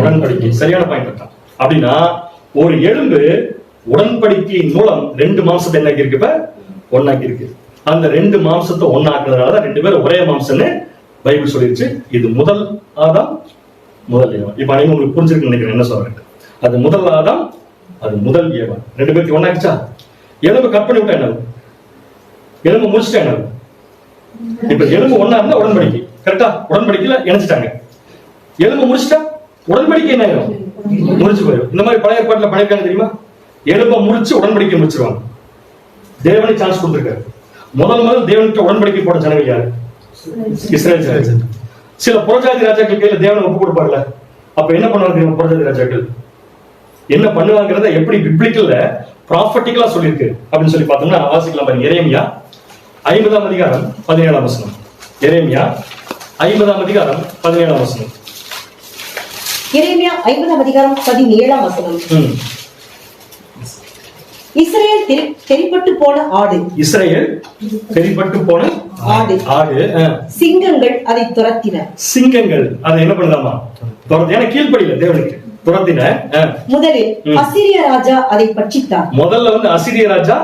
உடன்படிக்கை. சரியான பாயிண்ட் தான். அப்படின்னா ஒரு எலும்பு உடன்படிக்கையின் மூலம் ரெண்டு மாம்சத்தை என்ன இருக்கு? இப்ப ஒன்னாக்கி இருக்கு. அந்த ரெண்டு மாம்சத்தை ஒன்னாக்குறதுனாலதான் ரெண்டு பேரும் ஒரே மாம்சம்னு பைபிள் சொல்லிருச்சு. இது முதல் ஆதாம், முதல் ஏவாள். இப்ப நீங்க உங்களுக்கு புரிஞ்சிருக்கு நினைக்கிறேன் என்ன சொல்றேன். அது முதல் ஆதாம், அது முதல் ஏவாள். ரெண்டு பேருக்கு ஒன்னாக்கிச்சா? எலும்பு கட் பண்ணி விட்டா என்ன? எலும்பு முடிச்சுட்டா என்ன? இப்ப எலும்பு ஒன்னா இருந்தா உடன்படிக்கை. கரெக்டா? உடன்படிக்கையில இணைச்சிட்டாங்க. எலும்பு முடிச்சுட்டா உடன்படிக்கை என்ன ஆயிரும்? முடிச்சு போயிடும். இந்த மாதிரி பழைய ஏற்பாட்டுல பண்ணிருக்காங்க தெரியுமா? எலும்பை முடிச்சு உடன்படிக்கை முடிச்சிருவாங்க. தேவனை சான்ஸ் கொடுத்திருக்காரு. முதல் தேவனுக்கு உடன்படிக்கை போட்ட ஜனங்கள் யாரு? இஸ்ரேல் ஜனங்கள். சில புறஜாதி ராஜாக்கள் கையில தேவனை ஒப்பு கொடுப்பார்ல, அப்ப என்ன பண்ணுவாங்க? புறஜாதி ராஜாக்கள் என்ன பண்ணுவாங்கிறத எப்படி பிப்ளிக்கல்ல ப்ராஃபட்டிக்கலா சொல்லிருக்கு அப்படின்னு சொல்லி பார்த்தோம்னா வாசிக்கலாம் பாருங்க. எரேமியா 50ஆம் அதிகாரம் 17ஆம் வசனம். எரேமியா 50ஆம் அதிகாரம் 17ஆம் வசனம். எரேமியா 50ஆம் அதிகாரம் 17ஆம் வசனம். இஸ்ரேல் தெரிப்பட்டு போன ஆடு. இஸ்ரேல் தெரிப்பட்டு போன ஆடு. சிங்கங்கள் அதை துரத்தின. சிங்கங்கள் அதை என்ன பண்ணலாமா? துரத்தி. ஏன்னா கீழ்ப்படியில தேவனுக்கு துரத்தின. முதலில் அசிரிய ராஜா அதை பட்சித்தான். முதல்ல அசிரிய ராஜா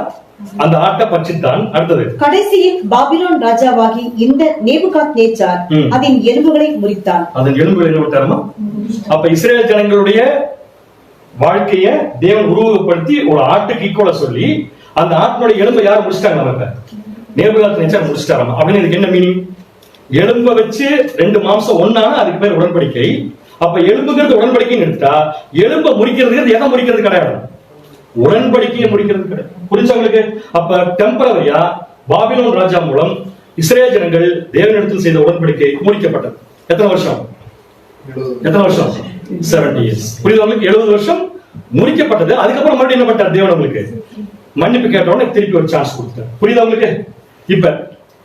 அந்த ஆட்டை பட்சித்தான். அடுத்தது கடைசியில் பாபிலோன் ராஜாவாகி இந்த நேபுகாத்நேச்சார் அதன் எலும்புகளை முறித்தான். அதன் எலும்புகளை என்ன விட்டாருமா? அப்ப இஸ்ரேல் ஜனங்களுடைய வாழ்க்கைய தேவன் உருவகப்படுத்தி ஒரு ஆட்டுக்கு ஈக்குவலா சொல்லி அந்த ஆட்டினுடைய எலும்பை யார் முடிச்சிட்டாங்க? நம்ம நேபுகாத்நேச்சார் முடிச்சிட்டாராமா. அப்படின்னு இதுக்கு என்ன மீனிங்? எலும்பை வச்சு ரெண்டு மாம்சம் ஒன்னானா அதுக்கு பேர் உடன்படிக்கை. அப்ப எலும்புங்கிறது உடன்படிக்கைன்னு எடுத்தா எலும்பை முறிக்கிறது எதை முறிக்கிறது கிடையாது, உடன்படிக்கையை முடிக்கிறது கிடையாது. புரிஞ்சவங்களுக்கு? அப்ப டெம்பரரியா பாபிலோன் ராஜா மூலம் இஸ்ரேல் ஜனங்கள் தேவனிடத்தில் செய்த உடன்படிக்கை முடிக்கப்பட்டது. எத்தனை வருஷம்? 70 years. புரியுதவங்களுக்கு 70 வருஷம் முடிக்கப்பட்டது. அதுக்கப்புறம் மறுபடியும் என்ன பண்ணார் தேவன்? உங்களுக்கு மன்னிப்பு கேட்டவொடனே திருப்பி ஒரு சான்ஸ் கொடுத்தார். புரியுதவங்களுக்கு? இப்ப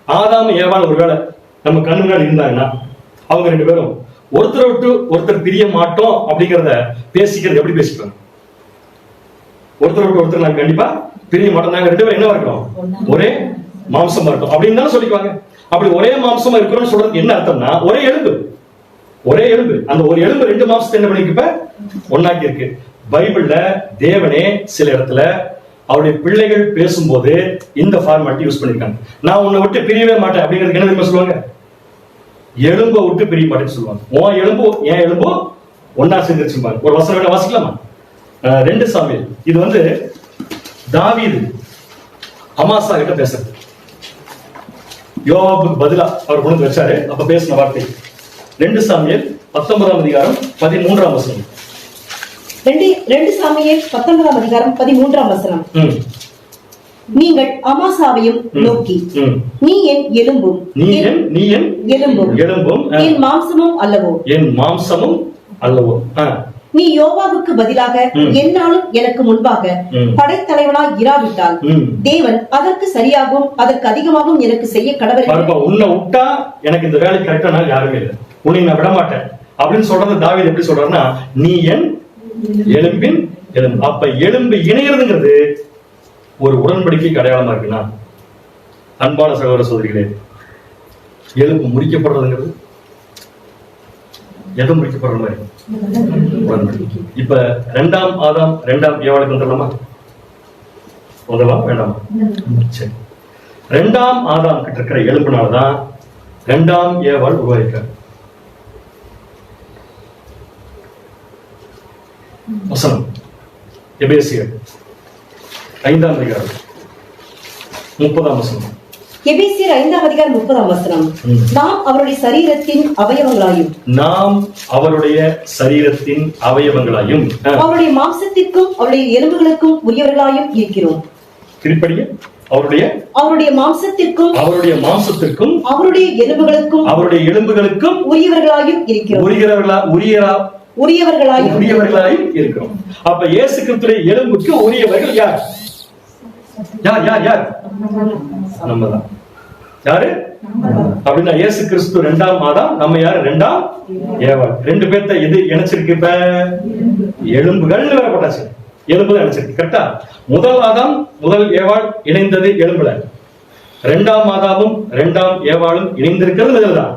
ஆதாம் ஏவாள் ஒருவேளை நம்ம கண்ணு முன்னாடி இருந்தாங்கன்னா அவங்க 2 பேரும் ஒருத்தரை விட்டு ஒருத்தர் பிரிய மாட்டோம் அப்படிங்கறத பேசிக்கிறது எப்படி பேசிப்பாங்க? ஒருத்தர் விட்டு ஒருத்தர் நாங்க கண்டிப்பா பிரிய மாட்டோம், நாங்க 2 பேரும் என்ன இருக்கோம்? ஒரே மாம்சமா இருக்கும் அப்படின்னு தானே சொல்லிக்குவாங்க. அப்படி ஒரே மாம்சமா இருக்கிறோம்னு சொல்றது என்ன அர்த்தம்னா ஒரே எலும்பு. அந்த ஒரு எலும்பு 2 மாம்சத்தை என்ன பண்ணிருக்க ஒன்னாக்கி இருக்கு. பைபிள்ல தேவனே சில இடத்துல அவருடைய பிள்ளைகள் பேசும்போது இந்த ஃபார்மாலிட்டி யூஸ் பண்ணிருக்காங்க. நான் உன்னை விட்டு பிரியவே மாட்டேன் அப்படிங்கிறதுக்கு என்ன தெரியுமா சொல்லுவாங்க? எலும்பை விட்டு பிரிய மாட்டேன்னு சொல்லுவாங்க. உன் எலும்போ என் எலும்போ ஒன்னா சேர்ந்துருச்சுப்பாங்க. ஒரு வசனம் வாசிக்கலாமா? 2 சாமுவேல். இது தாவீது அமாசா கிட்ட பேசுறது. யோவாபுக்கு பதிலா அவர் கொண்டு வந்து வச்சாரு. அப்ப பேசின வார்த்தை 2 சாமுவேல் 19ஆம் அதிகாரம் 13ஆம் வசனம். 2 சாமுவேல் 19ஆம் அதிகாரம் 13ஆம் வசனம். நீங்கள் அமாசாவையும் நோக்கி, நீ என் எலும்பும் என் மாம்சமும் அல்லவோ. நீ யோவாவுக்கு பதிலாக என்னாலும் எனக்கு முன்பாக படைத்தலைவனாய் இராவிட்டால் தேவன் அதற்கு சரியாகவும் அதற்கு அதிகமாகவும் எனக்கு செய்ய கடவுள். உன்னை விட்டா எனக்கு இந்த வேலை கரெக்டா யாருமே இல்லை, உன்னை நான் விட மாட்டேன் அப்படின்னு சொல்றது தாவீது எப்படி சொல்றாருன்னா, நீ என் எலும்பின் எலும்பு. அப்ப எலும்பு இணைகிறதுங்கிறது ஒரு உடன்படிக்கைக்கு அடையாளமா இருக்குன்னா, அன்பான சகோதர சகோதரிகளே, எலும்பு முறிக்கப்படுறதுங்கிறது எது முறிக்கப்படுற மாதிரி உடன்படிக்கை. இப்ப 2ஆம் ஆதாம் 2ஆம் ஏவாளுக்கு வந்துடலாமா? வேண்டாமா? சரி, 2ஆம் ஆதாம் கிட்ட இருக்கிற எலும்புனாலதான் 2ஆம் ஏவாள் உருவாயிருக்காரு. வசனம் எபேசியர் 5ஆம் அதிகாரம் 30ஆம் வசனம். எபேசியர் 5ஆம் அதிகாரம் 30ஆம் வசனம். நாம் அவருடைய சரீரத்தின் அவயவங்களாயும் அவருடைய மாம்சத்திற்கும் அவருடைய எலும்புகளுக்கும் உரியவர்களாயும் இருக்கிறோம். திருப்படிய அவருடைய மாம்சத்திற்கும் அவருடைய எலும்புகளுக்கும் உரியவர்களாயும் இருக்கிறோம். உரியவர்களாயும் இருக்கிறோம். அப்ப இயேசு கிறிஸ்துவின் எலும்புக்கு உரியவர்கள் யார்? நம்மதான். யாரு அப்படின்னா இயேசு கிறிஸ்து 2ஆம் ஆதாம், நம்ம யாரு? 2ஆம் ஏவாள். 2 பேர்த்த எது இணைச்சிருக்கு? இப்ப எலும்புகள் வேற போட்டாச்சு. எலும்பு இணைச்சிருக்கு. கரெக்டா? முதல் ஆதாம் முதல் ஏவாள் இணைந்தது எலும்புல. 2ஆம் ஆதாமும் 2ஆம் ஏவாளும் இணைந்திருக்கிறது இதுதான்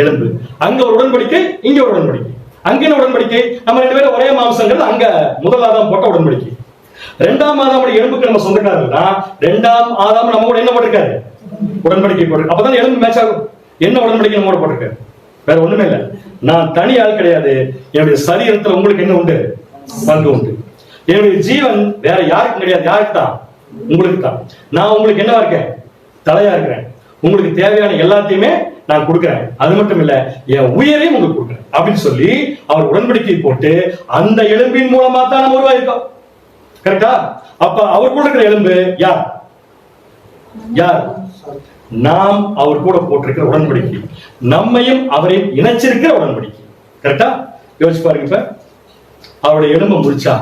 எலும்பு. அங்க ஒரு உடன்படிக்கை, இங்க ஒரு உடன்படிக்கை. அங்க உடன்படிக்கை நம்ம 2 பேரும் ஒரே மாம்சங்கிறது அங்க முதல் ஆதாம் போட்ட உடன்படிக்கை. 2ஆம் ஆதாமுடைய எலும்புக்கு நம்ம சொந்தக்காரர்கள் தான். 2ஆம் ஆதாம் நம்ம கூட என்ன போட்டிருக்காரு? உடன்படிக்கை போட்டு. அப்பதான் எலும்பு மேட்ச் ஆகும். என்ன உடன்படிக்கை நம்ம கூட போட்டிருக்காரு? வேற ஒண்ணுமே இல்ல. நான் தனி ஆள் கிடையாது. என்னுடைய சரீரத்துல உங்களுக்கு என்ன உண்டு? பங்கு உண்டு. என்னுடைய ஜீவன் வேற யாருக்கும் கிடையாது. யாருக்கு தான்? உங்களுக்கு தான். நான் உங்களுக்கு என்னவா இருக்கேன்? தலையா இருக்கிறேன். உங்களுக்கு தேவையான எல்லாத்தையுமே நான் கொடுக்கிறேன். அது மட்டும் இல்ல, என் உயிரையும் உங்களுக்கு கொடுக்கிறேன் அப்படின்னு சொல்லி அவர் உடன்படிக்கை போட்டு அந்த எலும்பின் மூலமா தான் நம்ம உருவாயிருக்கோம். கரெக்டா? அப்ப அவர் கூட இருக்கிற எலும்பு யார்? நாம் அவர் கூட போட்டிருக்கிற உடன்படிக்கை, நம்மையும் அவரையும் இணைச்சிருக்கிற உடன்படிக்கை. கரெக்டா? யோசிச்சு பாருங்க. இப்ப அவருடைய எலும்பை முறிச்சா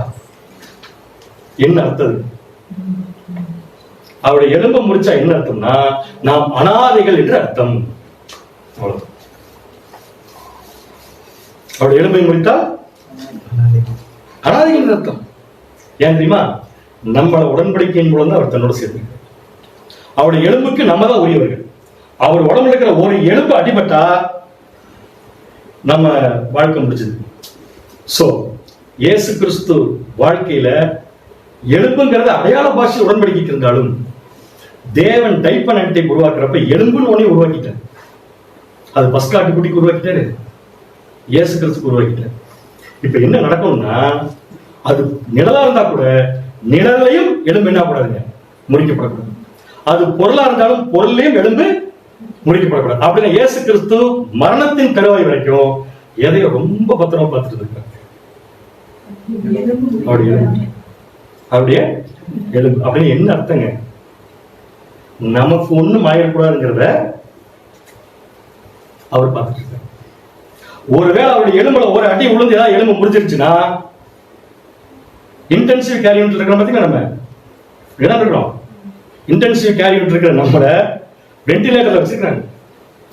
என்ன அர்த்தம்? அவருடைய எலும்பை முறிச்சா என்ன அர்த்தம்னா, நாம் அனாதைகள் என்று அர்த்தம். அவருடைய எலும்பை முறித்தால் அனாதைகள் என்று அர்த்தம். ஏன் தெரியுமா? நம்மள உடன்படிக்கையின் மூலம் தான் அவர் தன்னோட சேர்ந்து. அவருடைய எலும்புக்கு நம்ம தான் உரியவர்கள். அவர் உடம்புல இருக்கிற ஒரு எலும்பு அடிபட்டா நம்ம வாழ்க்கை முடிச்சது. சோ இயேசு கிறிஸ்து வாழ்க்கையில எலும்புங்கிறது அடையாள பாஷை உடன்படிக்கை இருந்தாலும், தேவன் டைப் அண்ட் டைப் உருவாக்குறப்ப எலும்புன்னு ஒண்ணே உருவாக்கிட்டார். அது பஸ்காட்டு குட்டிக்கு உருவாக்கிட்டாரு, இயேசு கிறிஸ்துக்கு உருவாக்கிட்டார். இப்ப என்ன நடக்கும்னா, அது நிழலா இருந்தா கூட நிழலையும் எலும்பு என்ன கூடாதுங்க? முறிக்கப்படக்கூடாது. அது பொருளா இருந்தாலும் பொருளையும் எலும்பு முறிக்கப்படக்கூடாது. அப்படின்னா இயேசு கிறிஸ்து மரணத்தின் தருவாய் வரைக்கும் எதையும் ரொம்ப பத்திரமா பார்த்துட்டு இருக்காரு. அவருடைய எலும்பு அப்படின்னு என்ன அர்த்தங்க? நமக்கு ஒண்ணும் ஆயிடக்கூடாதுங்கிறத அவர் பார்த்துட்டு இருக்காரு. ஒருவேளை அவருடைய எலும்புல ஒரு அடி விழுந்து ஏதாவது எலும்பு முடிஞ்சிருச்சுன்னா இன்டென்சிவ் கேர் யூனிட் இருக்கிற பார்த்தீங்கன்னா நம்ம என்ன இருக்கிறோம், இன்டென்சிவ் கேர் யூனிட் இருக்கிற நம்மள வெண்டிலேட்டர்ல வச்சிருக்காங்க.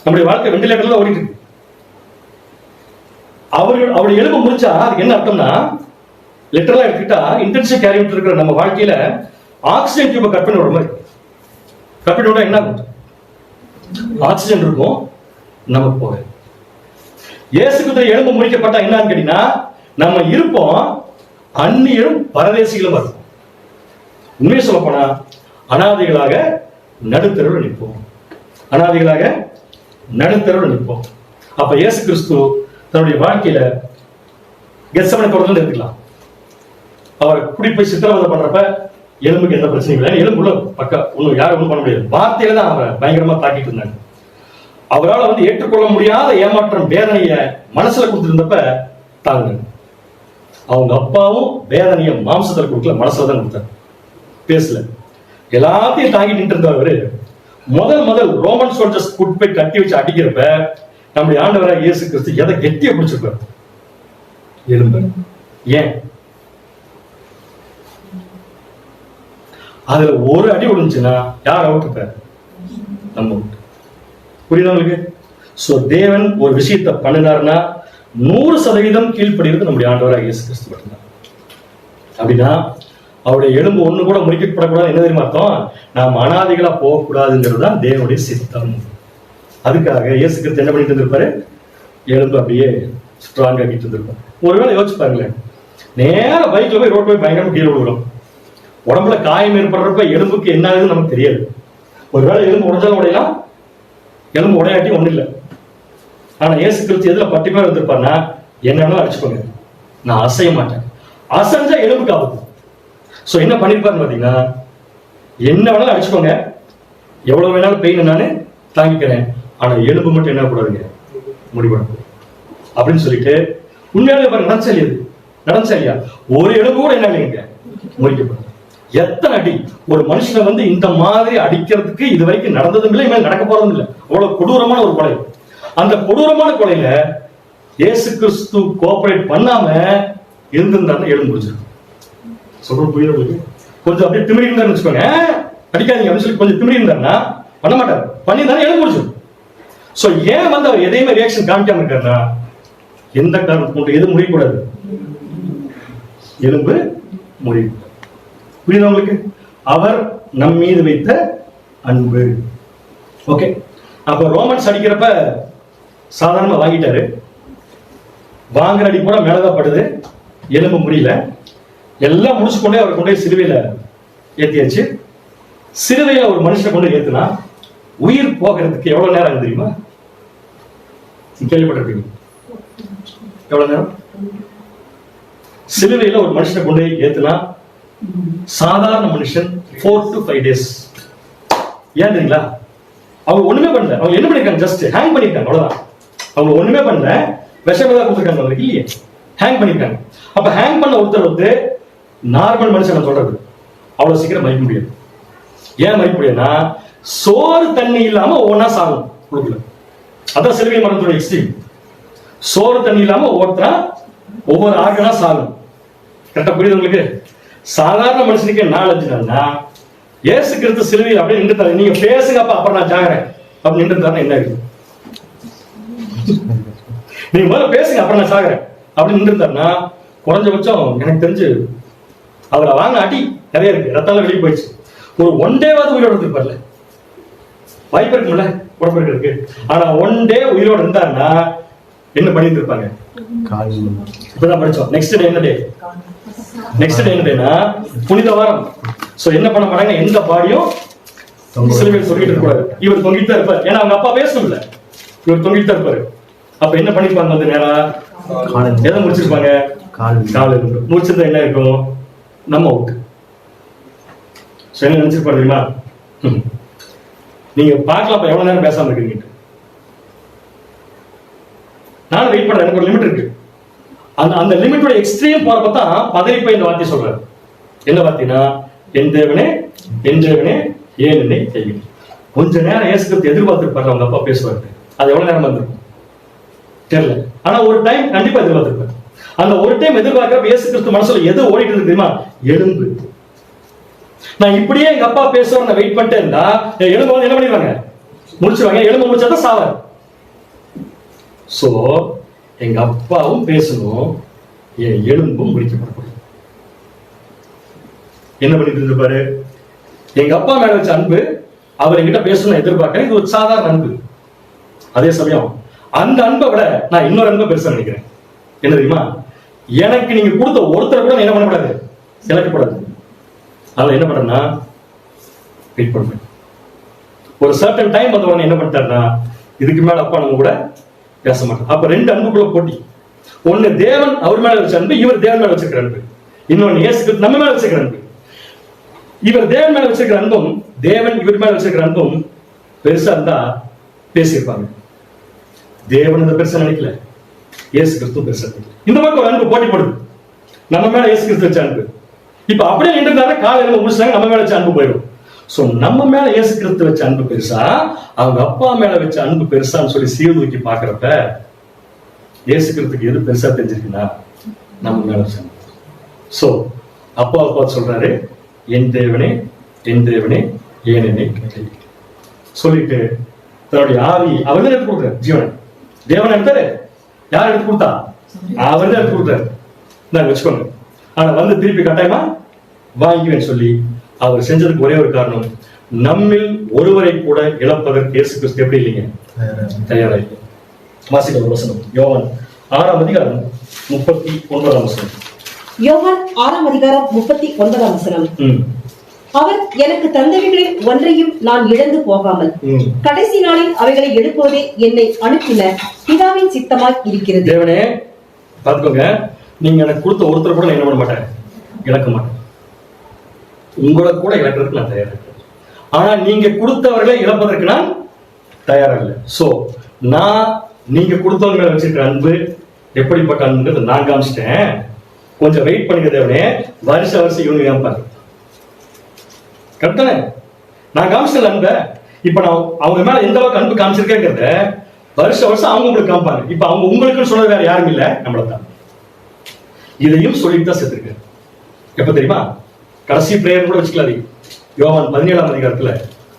நம்முடைய வாழ்க்கை வெண்டிலேட்டர்ல ஓடிட்டு இருக்கு. அவருடைய எலும்பு முடிச்சா அதுக்கு என்ன அர்த்தம்னா, லிட்டரலா எடுத்துக்கிட்டா இன்டென்சிவ் கேர் யூனிட் இருக்கிற நம்ம வாழ்க்கையில ஆக்சிஜன் டியூபை கட் பண்ணி விடுற மாதிரி. கட் பண்ணி விட்டா என்ன ஆகும், ஆக்சிஜன் இருக்கும், நமக்கு போக. இயேசு கிறிஸ்து எலும்பு முடிக்கப்பட்டா என்னன்னு கேட்டீங்கன்னா, நம்ம இருப்போம் அந்நியரும் பரதேசிகளும் இருக்கும். உண்மையை சொல்ல போனா அனாதைகளாக நடுத்தருவில் நிற்போம். அனாதைகளாக நடுத்தருவில் நிற்போம். அப்ப இயேசு கிறிஸ்து தன்னுடைய வாழ்க்கையில கெத்செமனே தோட்டத்துல இருக்கலாம். அவர் குடி போய் சித்திரவதை பண்றப்ப எலும்புக்கு எந்த பிரச்சனையும் இல்லை. எலும்பு உள்ள பக்கா ஒன்னும் யாரும் ஒன்றும் பண்ண முடியாது. வார்த்தையில தான் அவரை பயங்கரமா தாக்கிட்டு இருந்தாங்க. அவரால் ஏற்றுக்கொள்ள முடியாத ஏமாற்றம் வேதனைய மனசுல கொடுத்திருந்தப்ப தாங்க. அவங்க அப்பாவும் வேதனைய மாம்சத்துல கொடுக்கல, மனசுல தான் கொடுத்தாரு, பேசல. எல்லாத்தையும் தாங்கிட்டு இருந்தவரு முதல் ரோமன் சோல்ஜர்ஸ் கூட்டு போய் கட்டி வச்சு அடிக்கிறப்ப நம்முடைய ஆண்டவராக இயேசு கிறிஸ்து எதை கெட்டிய பிடிச்சிருப்பாரு, எலும்பு. ஏன் அதுல ஒரு அடி விழுந்துச்சுன்னா யார் அவுட் இருப்பாரு, நம்ம அவுட். புரியுதா உங்களுக்கு? சோ தேவன் ஒரு விஷயத்தை பண்ணினாருன்னா 100% கீழ்ப்படுகிறது நம்முடைய ஆண்டவராக இயேசு கிறிஸ்து மட்டும்தான். அப்படின்னா அவருடைய எலும்பு ஒண்ணு கூட முறிக்கப்படக்கூடாது. என்ன தெரியுமா அர்த்தம்? நாம் அனாதைகளா போகக்கூடாதுங்கிறது தான் தேவனுடைய சித்தம். அதுக்காக இயேசு கிறிஸ்து என்ன பண்ணிட்டு இருந்திருப்பாரு, எலும்பு அப்படியே ஸ்ட்ராங் ஆகிட்டு இருந்திருப்பாரு. ஒருவேளை யோசிச்சு பாருங்களேன், நேர பைக்ல போய் ரோட் போய் பயங்கரமா கீழே விழுகிறோம். உடம்புல காயம் ஏற்படுறப்ப எலும்புக்கு என்ன ஆகுதுன்னு நமக்கு தெரியாது. ஒருவேளை எலும்பு உடைஞ்சாலும் உடையலாம், எலும்பு உடையாட்டி ஒண்ணு இல்லை. ஆனா இயேசு கிறிஸ்து எதுல பர்டிகுலர் இருந்திருப்பாருன்னா, என்ன வேணாலும் அடிச்சுக்கோங்க, நான் அசைய மாட்டேன். அசைஞ்சா எலும்புக்கு ஆகுது. சோ என்ன பண்ணிருப்பாருன்னு பாத்தீங்கன்னா, என்ன வேணாலும் அடிச்சுக்கோங்க, எவ்வளவு வேணாலும் பெயின் நானு தாங்கிக்கிறேன், ஆனா எலும்பு மட்டும் என்ன கூடாதுங்க, முடிவெடுக்கும் அப்படின்னு சொல்லிட்டு உண்மையாலே பாருங்க, நடந்துச்சா இல்லையா? ஒரு எலும்பு கூட என்ன இல்லைங்க முறிக்கப்படும். எத்தனை அடி ஒரு மனுஷனை இந்த மாதிரி அடிக்கிறதுக்கு இது வரைக்கும் நடந்ததும் இல்லை, இனிமேல் நடக்க போறதும் இல்லை. அவ்வளவு கொடூரமான ஒரு கொலை. அந்த கொடூரமான கொலையில இயேசு கிறிஸ்து கோஆபரேட் பண்ணாம இருந்திருந்தாருன்னா எலும்பு முடிச்சிருக்கும். சொல்றது புரியுது? கொஞ்சம் அப்படியே திமிரி இருந்தாருன்னு வச்சுக்கோங்க, அடிக்காதீங்க அப்படின்னு சொல்லி கொஞ்சம் திமிரி இருந்தாருன்னா பண்ண மாட்டாரு. பண்ணியிருந்தாலும் எலும்பு முடிச்சிடும். சோ ஏன் அவர் எதையுமே ரியாக்ஷன் காமிக்காம இருக்காருன்னா, எந்த காரணம் கொண்டு எது முடியக்கூடாது, எலும்பு முடியும். புரியுதா உங்களுக்கு? அவர் நம் மீது வைத்த அன்பு. ஓகே, அப்ப ரோமன்ஸ் அடிக்கிறப்ப சாதாரணமா வாங்கிட்டாரு. வாங்குற அடி கூட மேலதான் படுது, எலும்பு முடியல. எல்லாம் முடிச்சு கொண்டே அவர் கொண்டே சிலுவையில ஏத்தியாச்சு. சிலுவையில ஒரு மனுஷனை கொண்டு ஏத்துனா உயிர் போகிறதுக்கு எவ்வளவு நேரம் ஆகும் தெரியுமா? கேள்விப்பட்டிருப்பீங்க. எவ்வளவு நேரம்? சிலுவையில ஒரு மனுஷனை கொண்டு ஏத்துனா சாதாரண மனுஷன் 4 to 5 days. ஏன் தெரியுங்களா? அவங்க ஒண்ணுமே பண்ணல. அவங்க என்ன பண்ணிருக்காங்க, ஜஸ்ட் ஹேங் பண்ணிருக்காங்க, அவ்வளவுதான். அவங்க ஒண்ணுமே பண்ணல, விஷமதா கொடுத்துருக்காங்க அவங்களுக்கு, இல்லையே, ஹேங் பண்ணிருக்காங்க. அப்ப ஹேங் பண்ண ஒருத்தர் நார்மல் மனுஷன் சொல்றது அவ்வளவு சீக்கிரம் மதிக்க முடியாது. ஏன் மதிக்க முடியாதுன்னா, சோறு தண்ணி இல்லாம ஒவ்வொன்னா சாகும் கொடுக்கல. அதான் சிலுவை மரணத்தோட எக்ஸ்ட்ரீம். சோறு தண்ணி இல்லாம ஒவ்வொருத்தரா ஒவ்வொரு ஆர்கனா சாகும். கரெக்டா புரியுது உங்களுக்கு? சாதாரண மனுஷனுக்கு 4-5 நாள்னா, இயேசு கிறிஸ்து சிலுவையில் அப்படியே நின்றுட்டாரு. நீங்க பேசுங்க அப்ப, அப்புறம் நான் ஜாகிறேன் அப்படி நின்றுட்டாருன்னா என்ன இருக்கு? நீங்க முதல்ல பேசுங்க அப்புறம் நான் சாகிறேன் அப்படி நின்றுட்டாருன்னா, குறைஞ்சபட்சம் எனக்கு தெரிஞ்சு அவரை வாங்க அடி நிறைய இருக்கு, ரத்தால வெளியே போயிடுச்சு. ஒரு 1 டேவாவது உயிரோட இருந்திருப்பார்ல, வாய்ப்பு இருக்குல்ல உடம்பு இருக்கு. ஆனா 1 டே உயிரோட இருந்தாருன்னா என்ன பண்ணிட்டு இருப்பாங்க? இப்பதான் படிச்சோம். நெக்ஸ்ட் டே என்ன டே? நெக்ஸ்ட் டே என்ன டேனா புனித வாரம். சோ என்ன பண்ண மாட்டாங்க, எந்த பாடியும் சிலுவையில் தொங்கிட்டு இருக்க கூடாது. இவர் தொங்கிட்டு தான் இருப்பார். ஏன்னா அவங்க அப்பா பேசணும்ல, இவர் தொங்கிட்டு தான் இருப்பாரு. அப்ப என்ன பண்ணிருப்பாங்க, நேரா எதை முடிச்சிருப்பாங்க, கால் முடிச்சிருந்தா என்ன இருக்கும், நம்ம அவுட். என்ன நினைச்சிருப்பாரு தெரியுமா? நீங்க பார்க்கலாம் எவ்வளவு நேரம் பேசாம இருக்கீங்க. நானும் வெயிட் பண்றேன், எனக்கு ஒரு லிமிட் இருக்கு. அந்த லிமிட்டோட எக்ஸ்ட்ரீம் போறப்ப தான் பதவி போய் இந்த வார்த்தை சொல்றாரு. என்ன வார்த்தைனா, என் தேவனே ஏன் என்னை கைவிடு. கொஞ்ச நேரம் இயேசு கிறிஸ்து எதிர்பார்த்திருப்பாரு அவங்க அப்பா பேசுவாரு. அது எவ்வளவு நேரம் வந்திருக்கும்? தெரியல. ஆனா ஒரு டைம் கண்டிப்பா எதிர்பார்த்திருப்பேன். அந்த ஒரு டைம் எதிர்பார்க்க இயேசு கிறிஸ்து மனசுல எது ஓடிட்டு இருக்கு தெரியுமா? எலும்பு. நான் இப்படியே எங்க அப்பா பேசுவார் நான் வெயிட் பண்ணிட்டே இருந்தா எலும்பு வந்து என்ன பண்ணிடுவாங்க? முடிச்சிருவாங்க. எலும்பு முடிச்சாதான் சாவார். சோ எங்க அப்பாவும் பேசணும், என் எலும்பும் முடிக்கப்படக்கூடாது. என்ன பண்ணிட்டு இருந்திருப்பாரு? எங்க அப்பா மேல வச்ச அன்பு அவர் என்கிட்ட பேசணும் எதிர்பார்க்கிறேன். இது ஒரு சாதாரண அன்பு. அதே சமயம் அந்த அன்பை விட நான் இன்னொரு அன்பை பெருசா நினைக்கிறேன். என்ன தெரியுமா? எனக்கு நீங்க கொடுத்த ஒருத்தரை கூட என்ன பண்ணக்கூடாது, இழக்கப்படாது. அதனால என்ன பண்றேன்னா வெயிட் பண்ணுவேன். ஒரு சர்டன் டைம் வந்த உடனே என்ன பண்ணிட்டாருன்னா, இதுக்கு மேல அப்பா நம்ம கூட பேச மாட்டோம். அப்ப ரெண்டு அன்புக்குள்ள போட்டி. ஒண்ணு தேவன் அவர் மேல வச்ச அன்பு, இவர் தேவன் மேல வச்சிருக்கிற அன்பு. இன்னொன்னு இயேசு நம்ம மேல வச்சிருக்கிற அன்பு. இவர் தேவன் மேல வச்சிருக்கிற அன்பும் தேவன் இவர் மேல வச்சிருக்கிற அன்பும் பெருசா இருந்தா பேசியிருப்பாங்க. தேவன் இந்த பெருசா நினைக்கல, இயேசு கிறிஸ்து பெருசா நினைக்கல. இந்த மாதிரி ஒரு அன்பு போட்டி போடுது. நம்ம மேல இயேசு கிறிஸ்து வச்ச அன்பு இப்ப அப்படியே நின்றுனால காலையில முடிச்சாங்க, நம்ம மேல வச்ச அன்பு போயிடும். சோ நம்ம மேல இயேசு கிறிஸ்து வச்ச அன்பு பெருசா, அவங்க அப்பா மேல வச்ச அன்பு பெருசான்னு சொல்லி சீர்தூக்கி பாக்குறப்ப இயேசு கிறிஸ்துக்கு எது பெருசா தெரிஞ்சிருக்குன்னா நம்ம மேல வச்ச அன்பு. சோ அப்பாவை பார்த்து சொல்றாரு, என் தேவனே என் தேவனே ஏன் என்னை கைவிட்டீர் சொல்லிட்டு தன்னுடைய ஆவி அவர் தான் எடுத்து கொடுக்குறாரு. ஜீவனை தேவன் எடுத்தாரு. யார் எடுத்து கொடுத்தா? அவர் தான் எடுத்து கொடுத்தாரு. நான் வச்சுக்கோங்க. ஆனா வந்து திருப்பி கட்டாயமா வாங்கிக்குவேன்னு சொல்லி அவர் செஞ்சதுக்கு ஒரே ஒரு காரணம், நம்மில் ஒருவரை கூட இழப்பதற்கு இயேசு கிறிஸ்து எப்படி இல்லைங்க, தயாரா இல்லை. வாசிக்க ஒரு வசனம், யோவான் 6ஆம் அதிகாரம் 39ஆம் வசனம். யோவான் 6ஆம் அதிகாரம் 39ஆம் வசனம். அவர் எனக்கு தந்தவைகளில் ஒன்றையும் நான் இழந்து போகாமல் கடைசி நாளில் அவைகளை எடுப்பதே என்னை அனுப்பின பிதாவின் சித்தமாய் இருக்கிறது. தேவனே பாத்துக்கோங்க, நீங்க எனக்கு கொடுத்த ஒருத்தர் கூட நான் என்ன பண்ண மாட்டேன், இழக்க மாட்டேன். உங்களை கூட இழக்கிறதுக்கு நான் தயாரா இருக்கேன். ஆனா நீங்க கொடுத்தவர்களை இழப்பதற்கு நான் தயாரா இல்லை. சோ நான் நீங்க கொடுத்தவங்க மேல வச்சிருக்கிற அன்பு எப்படிப்பட்ட அன்புங்கிறது நான் காமிச்சிட்டேன். கொஞ்சம் வெயிட் பண்ணுங்க தேவனே. வருஷம் இவங்க காமிப்பாங்க. கரெக்டானே? நான் காமிச்சல அன்ப இப்ப நான் அவங்க மேல எந்த அளவுக்கு அன்பு காமிச்சிருக்கேங்கிறத வருஷம் அவங்க உங்களுக்கு காமிப்பாங்க. இப்ப அவங்க உங்களுக்குன்னு சொன்னது வேற யாரும் இல்ல, நம்மளதான். இதையும் சொல்லிட்டு தான் செத்துருக்கு. எப்ப தெரியுமா? கடைசி பிரேயர் கூட வச்சுக்கலாம். யோவான் 17ஆம் அதிகாரத்துல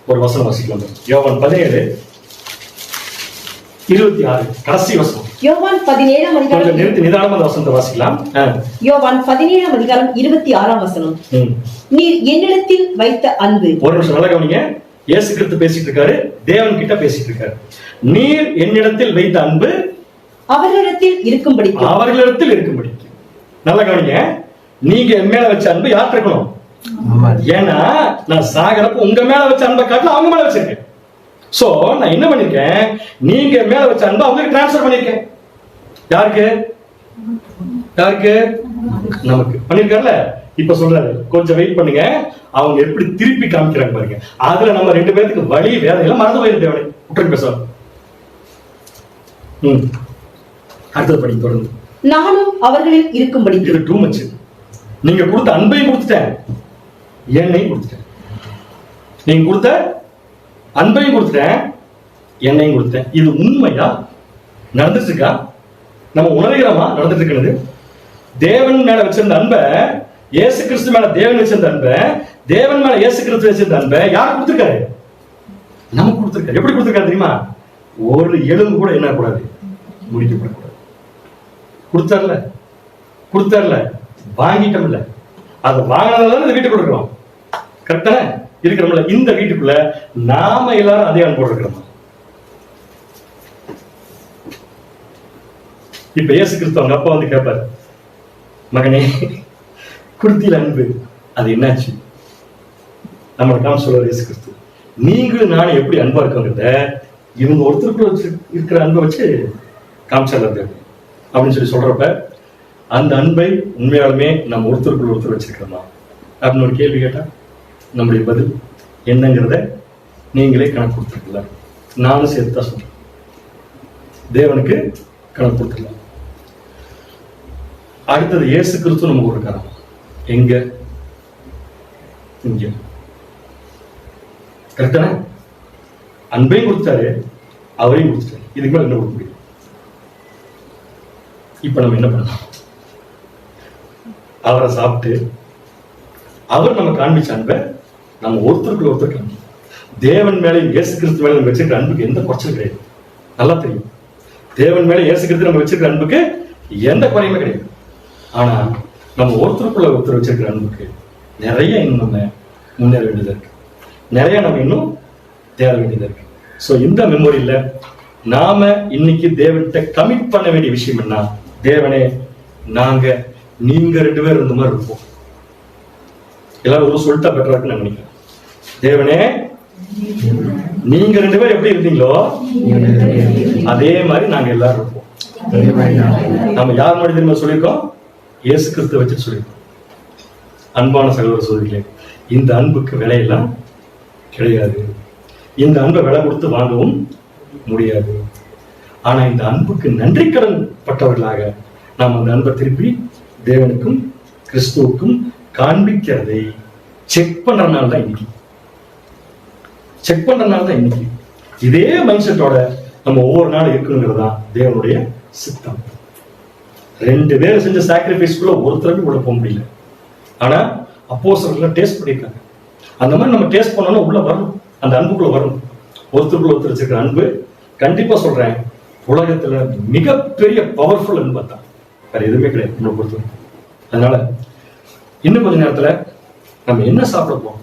ஒரு வசனம் வாசிக்கலாம். யோவான் 17:26 கடைசி வசனம். யோவான் 17ஆம் அதிகாரம் நிறுத்தி நிதானமா அந்த வசனத்தை வாசிக்கலாம். யோவான் 17ஆம் அதிகாரம் 26ஆம் வசனம். நீர் என்னிடத்தில் வைத்த அன்பு. ஒரு நிமிஷம் நல்லா கவனிங்க. இயேசு கிறிஸ்து பேசிட்டு இருக்காரு, தேவன் கிட்ட பேசிட்டு இருக்காரு. நீர் என்னிடத்தில் வைத்த அன்பு அவர்களிடத்தில் இருக்கும்படி, அவர்களிடத்தில் இருக்கும்படி. நல்லா கவனிங்க. நீங்க என் மேல வச்ச அன்பு யார்கிட்ட இருக்கணும்? ஏன்னா நான் சாகரப்ப உங்க மேல வச்ச அன்பை காட்டில அவங்க மேல வச்சிருக்கேன். சோ நான் என்ன பண்ணிருக்கேன், நீங்க மேல வச்ச அன்பை அவங்களுக்கு டிரான்ஸ்பர் பண்ணிருக்கேன். யாருக்கு? யாருக்கு? நமக்கு பண்ணிருக்காருல. இப்ப சொல்றாரு, கொஞ்சம் வெயிட் பண்ணுங்க, அவங்க எப்படி திருப்பி காமிக்கிறாங்க பாருங்க. அதுல நம்ம ரெண்டு பேருக்கு வழி வேற எல்லாம் மறந்து போயிருக்கு. அவனை விட்டு பேச. அடுத்தது படி தொடர்ந்து. நானும் அவர்களில் இருக்கும்படி. இது டூ மச். நீங்க கொடுத்த அன்பையும் கொடுத்துட்டேன், என்னையும் கொடுத்துட்டேன். நீங்க கொடுத்த அன்பையும் கொடுத்துட்டேன், என்னையும் கொடுத்தேன். இது உண்மையா நடந்துட்டு இருக்கா? நம்ம உணர்கிறோமா நடந்துட்டு இருக்கிறது? தேவன் மேல வச்சிருந்த அன்பை, இயேசு கிறிஸ்து மேல தேவன் வச்சிருந்த அன்பை, தேவன் மேல இயேசு கிறிஸ்து வச்சிருந்த அன்பை யார் கொடுத்திருக்காரு? நமக்கு கொடுத்திருக்காரு. எப்படி கொடுத்திருக்காரு தெரியுமா? ஒரு எலும்பு கூட என்ன கூடாது, முடிக்கப்படக்கூடாது. கொடுத்தார்ல, கொடுத்தார்ல, வாங்கிட்டோம்ல. அதை வாங்கினதால இந்த வீட்டுக்குள்ள இருக்கிறோம். கரெக்டா இருக்கிறோம்ல. இந்த வீட்டுக்குள்ள நாம எல்லாரும் அதே அன்போடு இருக்கிறோம். இப்ப இயேசு கிறிஸ்து அவங்க அப்பா வந்து கேட்பாரு, மகனே குடுத்தில அன்பு அது என்னாச்சு? நம்மளை காம சொல்றாரு இயேசு கிறிஸ்து, நீங்களும் நானும் எப்படி அன்பா இருக்கோங்கிறத இவங்க ஒருத்தருக்குள்ள வச்சு இருக்கிற அன்பை வச்சு காமிச்சாரு அப்படின்னு சொல்லி சொல்றப்ப, அந்த அன்பை உண்மையாலுமே நம்ம ஒருத்தருக்குள்ள ஒருத்தர் வச்சிருக்கிறோமா அப்படின்னு ஒரு கேள்வி கேட்டா நம்முடைய பதில் என்னங்கிறத நீங்களே கணக்கு கொடுத்துருக்கல. நானும் சேர்த்து தான் சொல்றேன், தேவனுக்கு கணக்கு கொடுத்துக்கலாம். அடுத்தது இயேசு கிறிஸ்து நமக்கு கொடுக்கிறான். எங்க? இங்க. கரெக்டான? அன்பையும் கொடுத்தாரு, அவரையும் கொடுத்துட்டாரு. இதுக்கு மேல என்ன கொடுக்க முடியும்? இப்ப நம்ம என்ன பண்ணலாம்? அவரை சாப்பிட்டு அவர் நம்ம காண்பிச்ச அன்பை நம்ம ஒருத்தருக்கு ஒருத்தர் காண்போம். தேவன் மேல இயேசு கிறிஸ்து மேல நம்ம வச்சிருக்கிற அன்புக்கு எந்த குறைச்சலும் கிடையாது. நல்லா தெரியும், தேவன் மேல இயேசு கிறிஸ்து நம்ம வச்சிருக்கிற அன்புக்கு எந்த குறையுமே கிடையாது. ஆனா நம்ம ஒருத்தருக்குள்ள ஒருத்தர் வச்சிருக்கிற அன்புக்கு நிறைய இன்னும் நம்ம முன்னேற வேண்டியதா இருக்கு, நிறைய நம்ம இன்னும் தேட வேண்டியதா இருக்கு. சோ இந்த மெமோரியில நாம இன்னைக்கு தேவன்கிட்ட கமிட் பண்ண வேண்டிய விஷயம் என்ன? தேவனே, நீங்க 2 பேர் இருந்த மாதிரி இருப்போம். எல்லாரும் ஒரு சொல்லிட்டா பெட்டரா இருக்குன்னு நான் நினைக்கிறேன். தேவனே, நீங்க 2 பேர் எப்படி இருந்தீங்களோ அதே மாதிரி நாங்க எல்லாரும் இருப்போம். நம்ம யார் மாதிரி தெரியுமா சொல்லியிருக்கோம்? இயேசு கிறிஸ்துவை வச்சு சொல்லியிருக்கோம். அன்பான சகோதர சகோதரிகளே, இந்த அன்புக்கு விலையெல்லாம் கிடையாது. இந்த அன்பை விலை கொடுத்து வாங்கவும் முடியாது. ஆனா இந்த அன்புக்கு நன்றி கடன் பட்டவர்களாக நாம் அந்த அன்பை திருப்பி தேவனுக்கும் கிறிஸ்துவுக்கும் காண்பிக்கிறதை செக் பண்றதுனால தான் இன்னைக்கு இதே மைண்ட் செட்டோட நம்ம ஒவ்வொரு நாளும் இருக்கணுங்கிறது தான் தேவனுடைய சித்தம். 2 பேர் செஞ்ச சாக்ரிஃபைஸ்க்குள்ள ஒருத்தருக்கு உள்ள போக முடியல. ஆனா அப்போஸ்தலர்கள் டேஸ்ட் பண்ணிருக்காங்க. அந்த மாதிரி நம்ம டேஸ்ட் பண்ணோம்னா உள்ள வரணும், அந்த அன்புக்குள்ள வரணும். ஒருத்தருக்குள்ள ஒருத்தர் வச்சிருக்கிற அன்பு கண்டிப்பா சொல்றேன், உலகத்துல மிகப்பெரிய பவர்ஃபுல் அன்பு தான், வேற எதுவுமே கிடையாது நம்மளை பொறுத்தவரை. அதனால இன்னும் கொஞ்ச நேரத்துல நம்ம என்ன சாப்பிட போறோம்,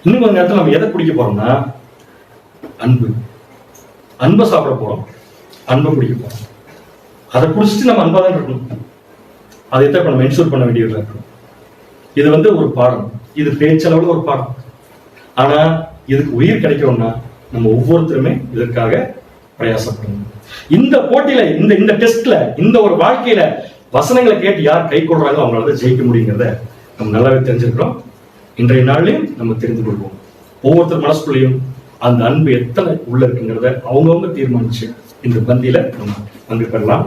இன்னும் கொஞ்ச நேரத்துல நம்ம எதை குடிக்க போறோம்னா அன்பை சாப்பிட போறோம், அன்பை குடிக்க போறோம். அதை குடிச்சிட்டு நம்ம அன்பா தான் இருக்கணும். அதைத்தான் நம்ம என்ஷூர் பண்ண வேண்டியதா இருக்கணும். இது ஒரு பாடம், இது பேச்சளவுல ஒரு பாடம். ஆனா இதுக்கு உயிர் கிடைக்கணும்னா நம்ம ஒவ்வொருத்தருமே இதற்காக பிரயாசப்படணும். இந்த போட்டியில, இந்த டெஸ்ட்ல, இந்த ஒரு வாழ்க்கையில வசனங்களை கேட்டு யார் கை கொள்றாங்களோ அவங்களால ஜெயிக்க முடியுங்கிறத நம்ம நல்லாவே தெரிஞ்சிருக்கிறோம். இன்றைய நாளிலையும் நம்ம தெரிந்து கொள்வோம். ஒவ்வொருத்தர் மனசுக்குள்ளேயும் அந்த அன்பு எத்தனை உள்ள இருக்குங்கிறத அவங்கவுங்க தீர்மானிச்சு இந்த பந்தியில நம்ம பங்கு பெறலாம்.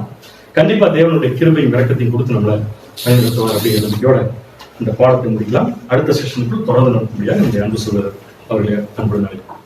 கண்டிப்பா தேவனுடைய கிருபையும் விளக்கத்தையும் கொடுத்து நம்மளை பயன்படுத்துவார் அப்படிங்கிற நம்பிக்கையோட இந்த பாடத்தை முடிக்கலாம். அடுத்த செஷனுக்கு தொடர்ந்து நடத்த முடியாது. அன்பு சொல்வது அவர்களை அன்புடன் அழைக்கிறோம்.